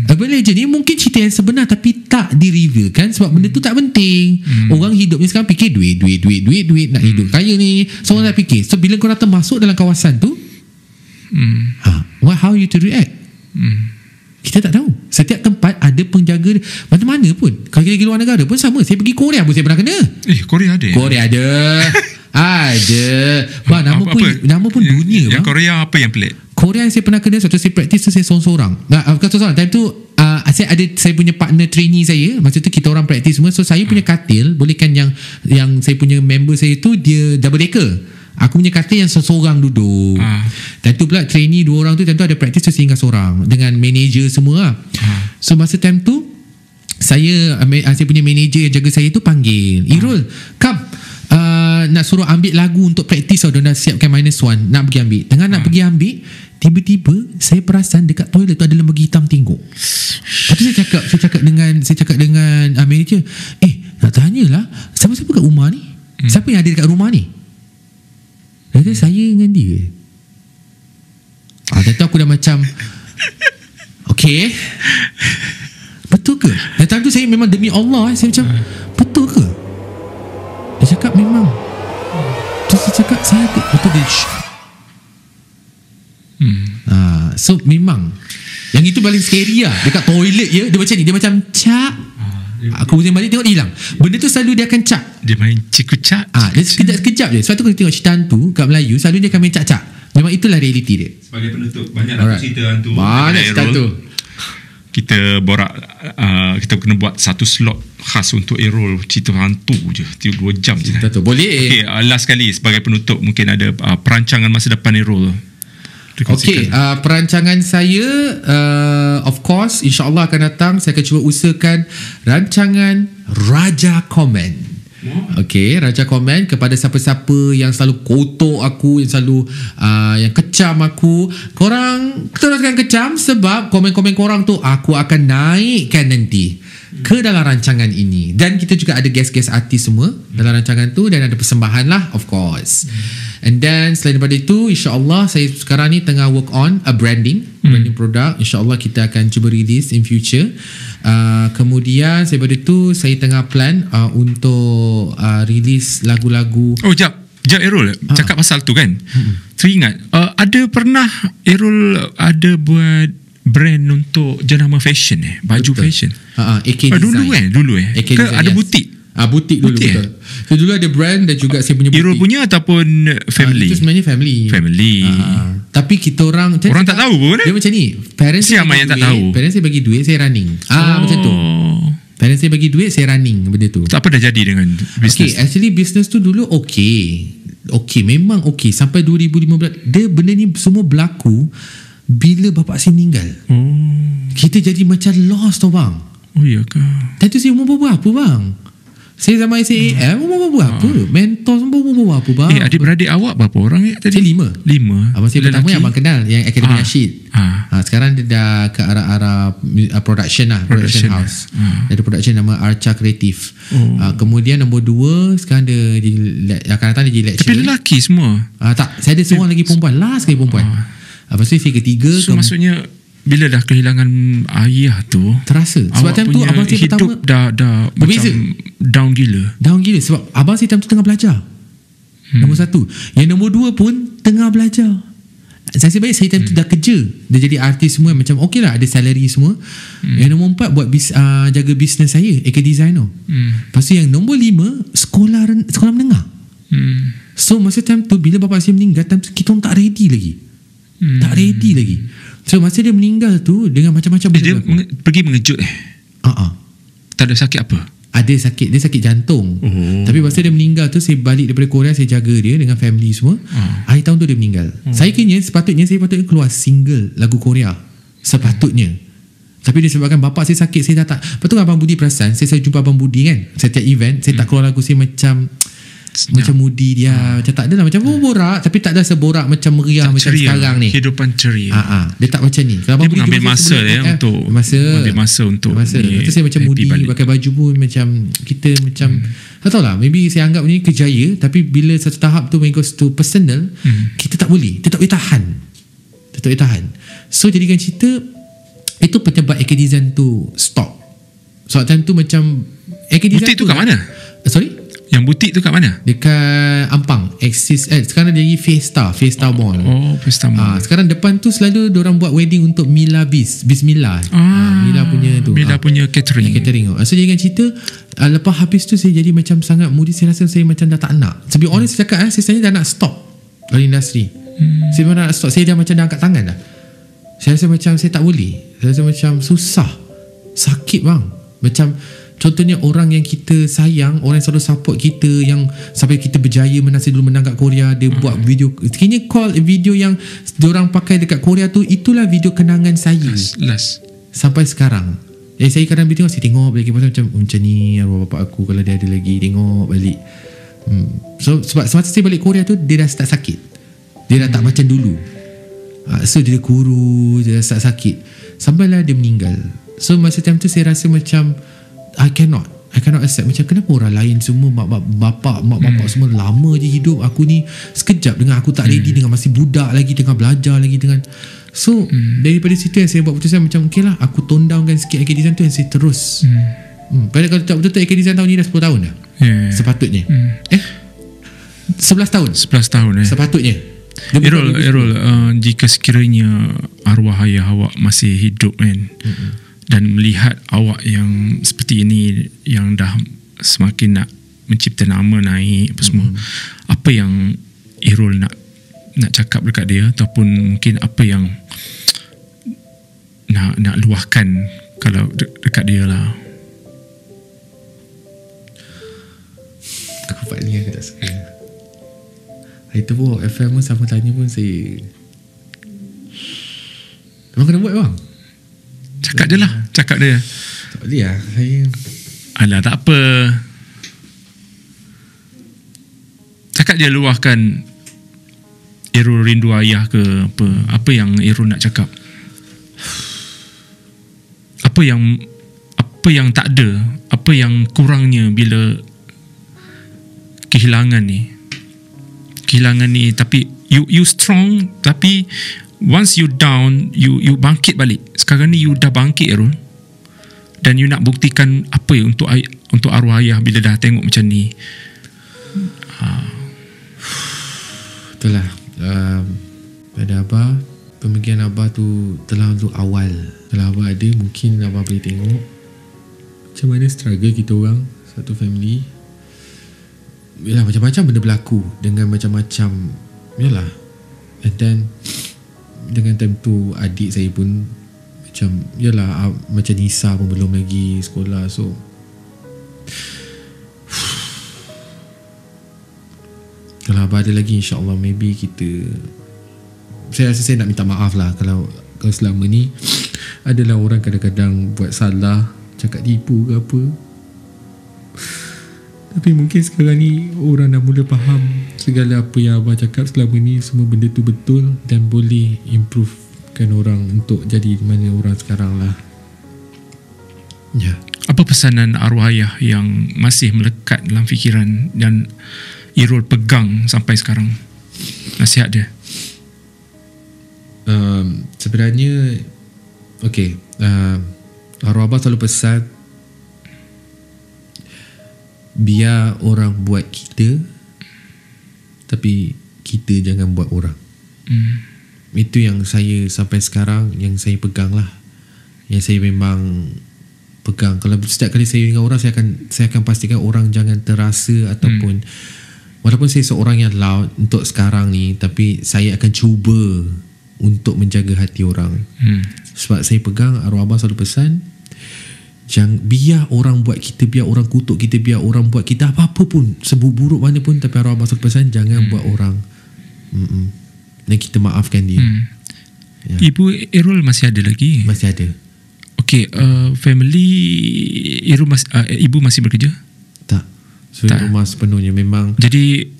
Urban legend ni mungkin cerita yang sebenar tapi tak di-reveal kan. Sebab benda tu tak penting. Orang hidup ni sekarang fikir duit nak hidup kaya ni. So orang tak fikir. So bila korang termasuk dalam kawasan tu, how you to react? Kita tak tahu. Setiap tempat ada penjaga. Mana-mana pun. Kalau kita pergi luar negara pun sama. Saya pergi Korea pun saya pernah kena. Korea ada. Ada. Bang, nama pun dunia bang. Korea apa yang pelik? Korea yang saya pernah kena, suatu saya praktis tu saya seorang-seorang. Bukan seorang-seorang. Time tu saya punya partner trainee saya. Masa tu kita orang praktis semua. So saya punya katil, bolehkan yang saya punya member saya tu dia double decker. Aku punya katil yang seorang duduk. Time tu pula trainee 2 orang tu, time tu ada praktis tu saya ingat seorang dengan manager semua lah. So masa time tu saya punya manager yang jaga saya tu panggil, Irul, come, nak suruh ambil lagu untuk praktis. Dia dah siapkan -1 nak pergi ambil. Tengah nak pergi ambil, tiba-tiba saya perasan dekat toilet tu ada lembaga hitam tengok. Lepas tu saya cakap dengan manager, nak tanyalah siapa-siapa kat rumah ni? Siapa yang ada dekat rumah ni? Dia kata saya dengan dia. Dan tu aku dah macam okay, betul ke? Dan time tu saya memang demi Allah saya macam betul ke? Dia cakap memang. Terus dia cakap saya betul dia. So memang yang itu paling scary lah. Dekat toilet dia macam ni. Dia macam cak. Aku pusing balik tengok dia hilang. Benda tu selalu dia akan cak. Dia main cikgu-cak. Dia sekejap je. Sebab tu kalau tengok cerita hantu kat Melayu, selalu dia akan main cak-cak. Memang itulah realiti dia. Sebagai penutup, banyak cerita hantu. Banyak cerita hantu. Kita borak, kita kena buat satu slot khas untuk Errol cerita hantu je, 2 jam je. Boleh. Last kali sebagai penutup, mungkin ada perancangan masa depan Errol. Perancangan saya of course insyaAllah akan datang. Saya akan cuba usahakan rancangan Raja Komen. Raja Komen kepada siapa-siapa yang selalu kotok aku, yang selalu yang kecam aku. Korang teruskan kecam, sebab komen-komen korang tu aku akan naikkan nanti ke dalam rancangan ini. Dan kita juga ada guest-guest artis semua dalam rancangan tu, dan ada persembahan lah of course. And then selain daripada itu, insyaAllah saya sekarang ni tengah work on a branding product. InsyaAllah kita akan cuba release in future. Kemudian daripada itu saya tengah plan untuk release lagu-lagu. Jap, Sekejap Errol, cakap pasal tu kan, teringat ada pernah Errol ada buat brand untuk jenama fashion baju fashion. AK Design. Dulu AK ke Design, ada yes. butik? Butik dulu, betul. So dulu ada brand dan juga saya punya butik. Errol punya ataupun family? Itu sebenarnya family. Tapi kita orang tak tahu pun. Dia macam ni, parents siapa yang tak tahu? Parents saya bagi duit, saya running. Macam tu. Parents saya bagi duit, saya running benda tu. Tak apa dah jadi dengan business. Okay, actually business tu dulu okay, memang okay. Sampai 2015 benda ni semua berlaku bila bapak saya meninggal. Kita jadi macam lost tau bang. Oh iya ke? Tentu saya umur berapa bang? Saya zaman SAM umur berapa? Mentor semua umur berapa bang? Adik-beradik awak berapa orang tadi? Saya 5. Abang saya pertama yang abang kenal, yang Academy Rashid. Sekarang dia dah ke arah production house. Ada production nama Archa Creative. Kemudian nombor 2 sekarang dia akan datang dia jadi lecturer. Tapi lelaki semua? Tak, saya ada seorang lagi perempuan. Last sekali perempuan. Lepas tu saya ketiga. So maksudnya bila dah kehilangan ayah tu terasa. Sebab time tu abang saya hidup pertama dah berbeza. Macam down gila. Sebab abang saya time tu tengah belajar. Nombor 1. Yang nombor 2 pun tengah belajar. Saya baik saya time tu dah kerja. Dia jadi artis semua, macam okey lah, ada salary semua. Yang nombor 4 buat jaga bisnes saya, AK Design tu. Lepas tu yang nombor 5 sekolah menengah. So masa time tu bila bapak saya meninggal, time tu kita orang tak ready lagi. Tak ready lagi. So masa dia meninggal tu dengan macam-macam dia pergi mengejut tak ada sakit apa? Ada sakit, dia sakit jantung. Tapi masa dia meninggal tu, saya balik daripada Korea, saya jaga dia dengan family semua. Hari tahun tu dia meninggal. Saya sepatutnya keluar single lagu Korea. Sepatutnya. Tapi disebabkan bapak saya sakit, saya dah tak. Lepas tu Abang Budi perasan, saya jumpa Abang Budi kan, setiap event saya tak keluar lagu saya macam moody dia, macam tak adalah macam borak, tapi tak ada seborak macam meriah macam ceria, sekarang ni. Kehidupan ceria. Dia tak macam ni. Kalau dia mengambil masa untuk Lepas tu saya macam moody balik. Pakai baju pun macam kita macam tak tahulah, maybe saya anggap ni kejaya, tapi bila satu tahap tu when it goes to personal, kita tak boleh tahan. So jadikan cerita itu penyebab AK Design tu stop. So time tu macam AK Design butik tu kat mana? Sorry? Yang butik tu kat mana? Dekat Ampang, Axis. Sekarang dia jadi Fiesta Mall. Fiesta Mall. Sekarang depan tu selalu diorang buat wedding untuk Mila Bismillah. Mila punya tu. Mila punya catering. So jadi kan cerita, lepas habis tu saya jadi macam sangat moody. Saya rasa saya macam dah tak nak. To be honest, saya cakap saya sebenarnya dah nak stop dalam industri. Saya memang nak stop. Saya dah macam dah angkat tangan dah. Saya rasa macam saya tak boleh. Saya rasa macam susah, sakit bang. Macam contohnya orang yang kita sayang, orang yang selalu support kita, yang sampai kita berjaya dulu menang kat Korea, dia buat video, kini call video yang diorang pakai dekat Korea tu, itulah video kenangan saya last. Sampai sekarang. Saya kadang video saya tengok balik macam ni arwah bapak aku, kalau dia ada lagi tengok balik. So sebab semasa saya balik Korea tu, dia dah start sakit. Dia dah tak macam dulu. So dia kurus, dia dah start sakit, sampailah dia meninggal. So masa time tu saya rasa macam I cannot accept. Macam kenapa orang lain semua mak bapak semua lama je hidup, aku ni sekejap dengan aku tak ready, dengan masih budak lagi, tengah belajar lagi dengan. So daripada situ yang saya buat putusan macam okay lah, aku tone downkan sikit AK Design tu, yang saya terus padahal kalau tak betul-betul AK Design tahun ni dah 10 tahun dah. Sepatutnya 11 tahun sepatutnya. Errol, jika sekiranya arwah ayah awak masih hidup kan, dan melihat awak yang seperti ini, yang dah semakin nak mencipta nama naik apa semua, apa yang Errol nak cakap dekat dia, ataupun mungkin apa yang nak luahkan kalau dekat dia lah? Aku part ni aku tak suka. Hari tu pun FM pun sama tanya pun saya memang kena buat bang. Cakap je lah. Tak boleh lah saya. Alah tak apa, cakap je, luahkan. Errol rindu ayah ke apa? Apa yang Errol nak cakap? Apa yang tak ada? Apa yang kurangnya bila kehilangan ni, tapi you strong, tapi once you down, you bangkit balik. Sekarang ni you dah bangkit Errol, dan you nak buktikan apa untuk arwah ayah bila dah tengok macam ni. itulah pada Abah, pemikiran Abah tu terlalu awal. Kalau Abah ada, mungkin Abah boleh tengok macam mana struggle kita orang satu family. Yalah, macam-macam benda berlaku dengan macam-macam, yalah. And then dengan time tu adik saya pun macam, yalah, macam Nisa pun belum lagi sekolah. So kalau Abah ada lagi, insyaAllah maybe kita, saya rasa saya nak minta maaf lah kalau selama ni adalah orang kadang-kadang buat salah, cakap tipu ke apa. Tapi mungkin sekarang ni orang dah mula faham segala apa yang Abah cakap selama ni, semua benda tu betul dan boleh improvekan orang untuk jadi mana orang sekarang lah. Ya. Apa pesanan arwah ayah yang masih melekat dalam fikiran dan Irul pegang sampai sekarang? Nasihat dia. Sebenarnya okay, arwah Abah selalu pesan, biar orang buat kita, tapi kita jangan buat orang. Itu yang saya sampai sekarang, yang saya pegang lah, yang saya memang pegang. Kalau setiap kali saya dengan orang, saya akan pastikan orang jangan terasa ataupun walaupun saya seorang yang loud untuk sekarang ni, tapi saya akan cuba untuk menjaga hati orang. Sebab saya pegang, arwah Abah selalu pesan, jangan biar orang buat kita, biar orang kutuk kita, biar orang buat kita apa-apa pun, seburuk mana pun, tapi arwah Abah selalu pesan jangan buat orang. Dan kita maafkan dia. Ya. Ibu Irul masih ada lagi? Masih ada. Okay, family Irul ibu masih bekerja? Tak. So tak. Rumah sepenuhnya memang. Jadi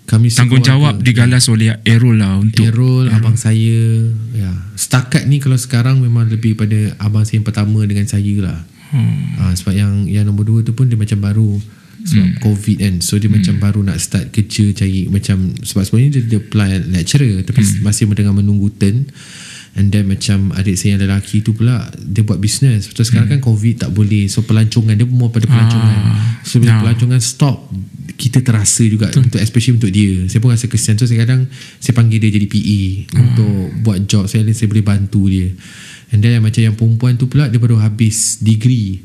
kami tanggungjawab digalas oleh Irul lah untuk Irul, abang saya. Ya. Setakat ni kalau sekarang memang lebih pada abang saya yang pertama dengan saya lah. Sebab yang nombor 2 tu pun dia macam baru sebab COVID kan. So dia macam baru nak start kerja, cari macam, sebab sebenarnya dia apply lecturer tapi masih menunggu turn. And then macam adik saya yang lelaki tu pula, dia buat bisnes. Betul, sekarang kan COVID tak boleh, so pelancongan dia more pada pelancongan. So bila pelancongan stop, kita terasa juga untuk, especially untuk dia. Saya pun rasa kesian. So kadang saya panggil dia jadi PA untuk buat job saya boleh bantu dia. And then macam yang perempuan tu pula, dia baru habis degree.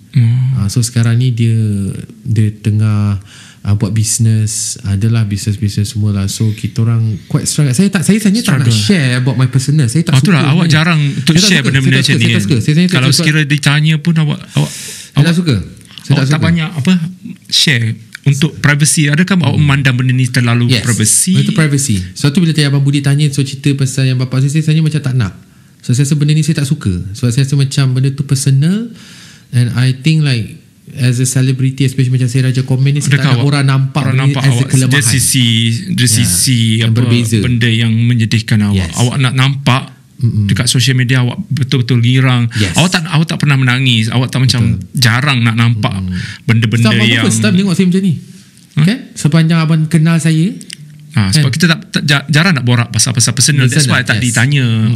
So sekarang ni dia tengah buat bisnes, adalah bisnes semua lah. So kita orang quite struggle. Saya tak nak share about my personal. Saya tak suka. Itulah awak jarang untuk share benda-benda macam ni. Kalau sekira ditanya pun awak tak suka. Awak tak banyak share untuk privacy. Adakah awak memandang benda ni terlalu privacy? Itu privacy. So tu bila Abang Budi tanya, so cerita pasal yang bapa saya macam tak nak. So saya rasa benda ni saya tak suka. Sebab saya rasa macam benda tu personal. And I think like as a celebrity, especially macam saya Raja Komen ni, saya tak nak orang nampak as a kelemahan. Dari sisi yang apa, berbeza. Benda yang menyedihkan awak. Awak nak nampak dekat social media awak betul-betul girang. Awak tak pernah menangis. Awak tak macam jarang nak nampak benda-benda yang first time tengok saya macam ni. Okay? Sepanjang abang kenal saya, sebab kita jarang nak borak pasal-pasal personal. That's why tak ditanya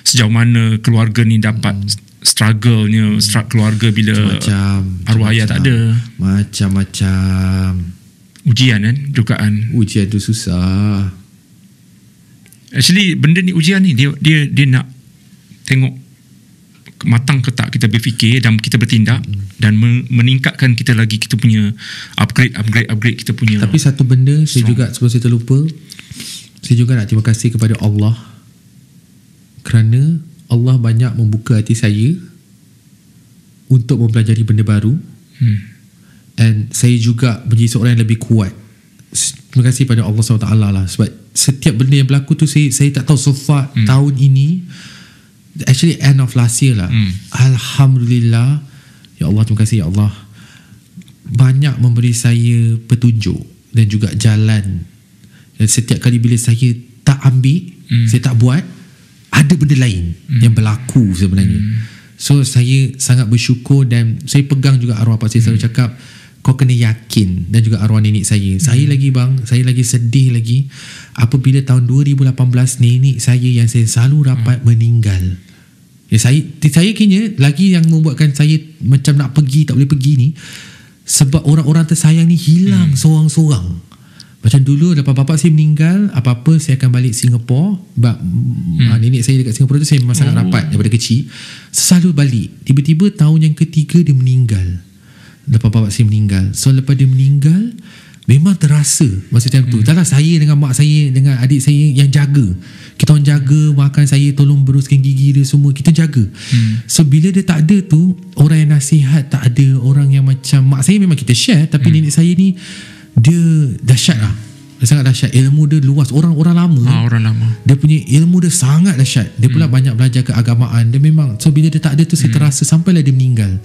sejauh mana keluarga ni dapat struggle-nya keluarga bila arwah ayah tak ada. Macam-macam ujian kan, dugaan. Ujian tu susah. Actually benda ni, ujian ni dia nak tengok matang ke tak kita berfikir dan kita bertindak dan meningkatkan kita lagi, kita punya upgrade kita punya. Tapi satu benda saya juga, sebelum saya terlupa, saya juga nak terima kasih kepada Allah, kerana Allah banyak membuka hati saya untuk mempelajari benda baru. And saya juga menjadi seorang yang lebih kuat. Terima kasih pada Allah SWT lah. Sebab setiap benda yang berlaku tu saya tak tahu so far tahun ini, actually end of last year lah, Alhamdulillah, ya Allah, terima kasih ya Allah, banyak memberi saya petunjuk dan juga jalan. Dan setiap kali bila saya tak ambil, saya tak buat, ada benda lain yang berlaku sebenarnya. So saya sangat bersyukur dan saya pegang juga arwah pak saya selalu cakap, kau kena yakin, dan juga arwah nenek saya. Saya lagi sedih lagi apabila tahun 2018 nenek saya yang saya selalu rapat meninggal. Ya, saya kira lagi yang membuatkan saya macam nak pergi tak boleh pergi ni, sebab orang-orang tersayang ni hilang seorang-seorang. Macam dulu lepas bapak saya meninggal, apa-apa saya akan balik Singapura. Nenek saya dekat Singapura tu saya memang sangat rapat daripada kecil. Selalu balik. Tiba-tiba tahun yang ketiga dia meninggal. Lepas bapak saya meninggal. So lepas dia meninggal, memang terasa masa time tu. Taklah saya dengan mak saya dengan adik saya yang jaga. Kita orang jaga makan saya, tolong beruskan gigi dia semua, kita jaga. So bila dia tak ada tu, orang yang nasihat tak ada, orang yang macam mak saya memang kita share, tapi nenek saya ni dia dahsyat lah. Dia sangat dahsyat. Ilmu dia luas. Orang lama, orang lama, dia punya ilmu dia sangat dahsyat. Dia pula banyak belajar keagamaan. Dia memang, so bila dia tak ada tu saya terasa sampailah dia meninggal.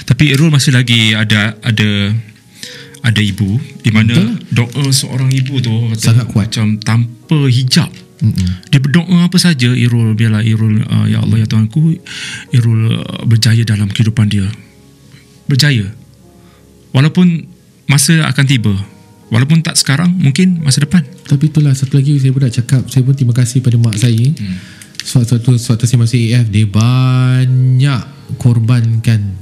Tapi Irul masih lagi ada ibu di mana doa seorang ibu tu sangat kuat, macam tanpa hijab. Dia berdoa apa saja, Irul, biarlah Irul, ya Allah ya Tuhanku, Irul berjaya dalam kehidupan dia, berjaya walaupun masa akan tiba, walaupun tak sekarang, mungkin masa depan. Tapi itulah satu lagi saya pun nak cakap, saya pun terima kasih pada mak saya. Suatu saya masih AF, dia banyak korbankan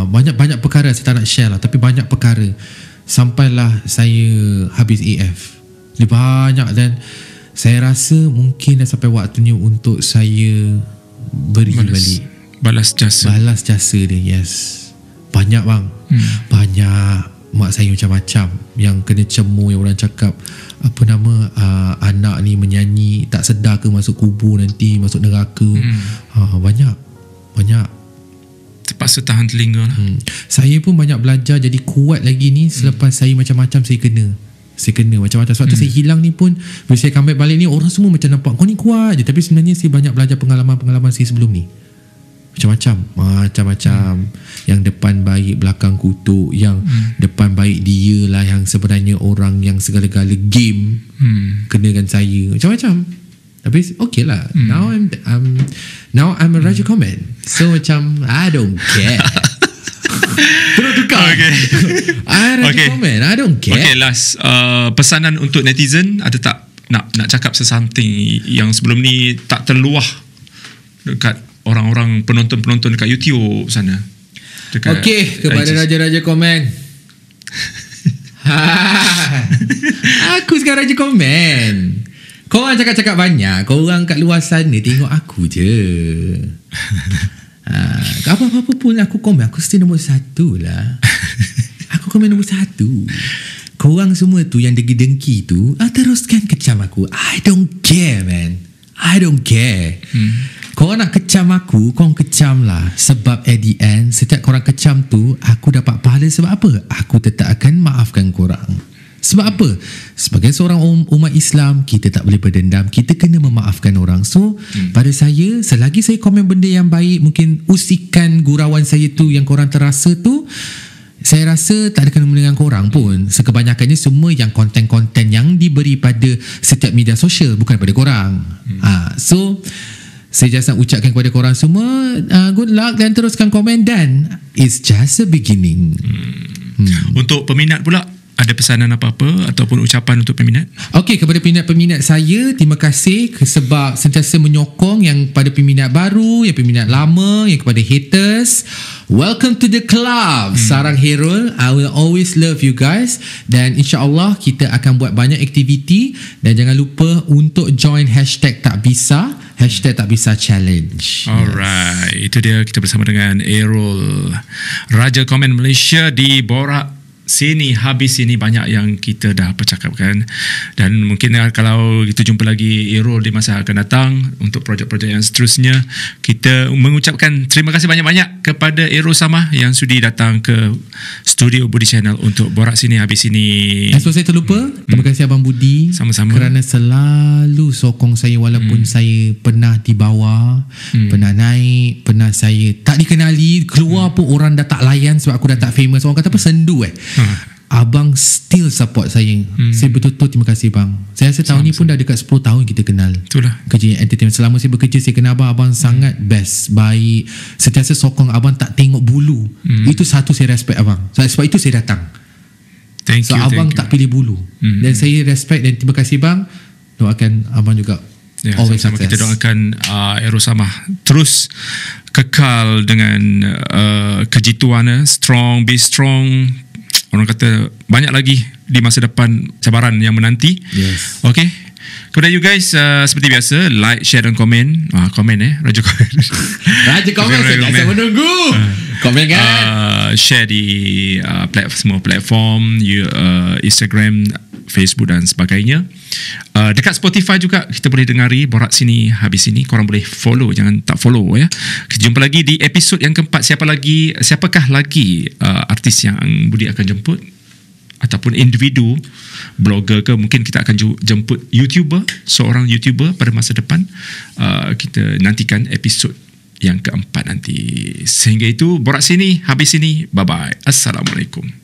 banyak perkara. Saya tak nak share lah, tapi banyak perkara sampailah saya habis AF. Dia banyak, dan saya rasa mungkin dah sampai waktunya untuk saya beri balik, balas jasa dia. Yes, banyak bang. Banyak. Mak saya macam-macam yang kena cemur, yang orang cakap apa nama, anak ni menyanyi tak sedar ke masuk kubur nanti, masuk neraka. Banyak terpaksa tahan telinga lah. Saya pun banyak belajar jadi kuat lagi ni selepas saya macam-macam saya kena macam-macam. Sebab tu saya hilang ni pun, bila saya comeback balik ni, orang semua macam nampak kau ni kuat je, tapi sebenarnya saya banyak belajar pengalaman saya sebelum ni. Macam-macam. Yang depan baik, belakang kutuk. Yang depan baik dia lah yang sebenarnya orang yang segala-gala game kenakan saya. Macam-macam. Tapi okay lah. Now I'm a Raja Comment. So macam I don't care. Terus tukar. Raja Comment, I don't care. Okay, last pesanan untuk netizen, ada tak nak cakap something yang sebelum ni tak terluah dekat orang-orang penonton dekat YouTube sana? Okey, kepada Raja-Raja Komen. Aku sekarang Raja Komen. Korang cakap-cakap banyak. Korang kat luar sana tengok aku je. Apa-apa pun aku komen, aku still nombor 1 lah. Aku komen nombor 1. Korang semua tu yang dengki-dengki tu, teruskan kecam aku. I don't care, man. I don't care. Korang nak kecam aku, korang kecam lah. Sebab at the end, setiap korang kecam tu, aku dapat pahala. Sebab apa? Aku tetap akan maafkan korang. Sebab apa? Sebagai seorang umat Islam, kita tak boleh berdendam. Kita kena memaafkan orang. So, pada saya, selagi saya komen benda yang baik, mungkin usikan gurauan saya tu yang korang terasa tu, saya rasa tak ada kena dengan korang pun. Sekebanyakannya semua yang konten-konten yang diberi pada setiap media sosial, bukan pada korang. So, saya just nak ucapkan kepada korang semua, good luck dan teruskan komen, dan it's just a beginning. Untuk peminat pula, ada pesanan apa-apa ataupun ucapan untuk peminat? Okey, kepada peminat saya, terima kasih sebab sentiasa menyokong, yang pada peminat baru, yang peminat lama, yang kepada haters, welcome to the club. Sarang Herul, I will always love you guys, dan insyaAllah kita akan buat banyak aktiviti, dan jangan lupa untuk join hashtag tak bisa challenge. Alright, itu dia, kita bersama dengan Errol, Raja Komen Malaysia di Borak Sini Habis Sini. Banyak yang kita dah percakapkan, dan mungkin kalau kita jumpa lagi Errol di masa akan datang untuk projek-projek yang seterusnya. Kita mengucapkan terima kasih banyak-banyak kepada Errol Samah yang sudi datang ke studio Budi Channel untuk Borak Sini Habis Sini. Sebab saya terlupa, terima kasih Abang Budi sama-sama kerana selalu sokong saya walaupun saya pernah di bawah, pernah naik, pernah saya tak dikenali, keluar pun orang dah tak layan sebab aku dah tak famous. Orang kata apa, sendu Abang still support saya. Saya betul-betul terima kasih bang. Saya rasa tahun ni pun dah dekat 10 tahun kita kenal. Itulah kerja entertainment. Selama saya bekerja, saya kenal abang sangat best, baik, sentiasa sokong. Abang tak tengok bulu. Itu satu saya respect abang. Sebab itu saya datang. Thank you, abang tak pilih bulu. Dan saya respect dan terima kasih bang. Doakan abang juga always sama-sama kita doakan Errol Samah terus kekal dengan kejituannya, strong, be strong. Orang kata banyak lagi di masa depan cabaran yang menanti. Yes. Okay. Kepada you guys, seperti biasa, like, share dan komen. Komen Raja komen. Raja komen, saya menunggu. Komen kan? Share di semua platform, Instagram, Facebook dan sebagainya. Dekat Spotify juga kita boleh dengari Borak Sini Habis Sini. Korang boleh follow, jangan tak follow ya. Kita jumpa lagi di episod yang keempat. Siapakah lagi artis yang Budi akan jemput, ataupun individu blogger ke, mungkin kita akan jemput seorang YouTuber pada masa depan. Kita nantikan episod yang keempat nanti. Sehingga itu, Borak Sini Habis Sini. Bye bye. Assalamualaikum.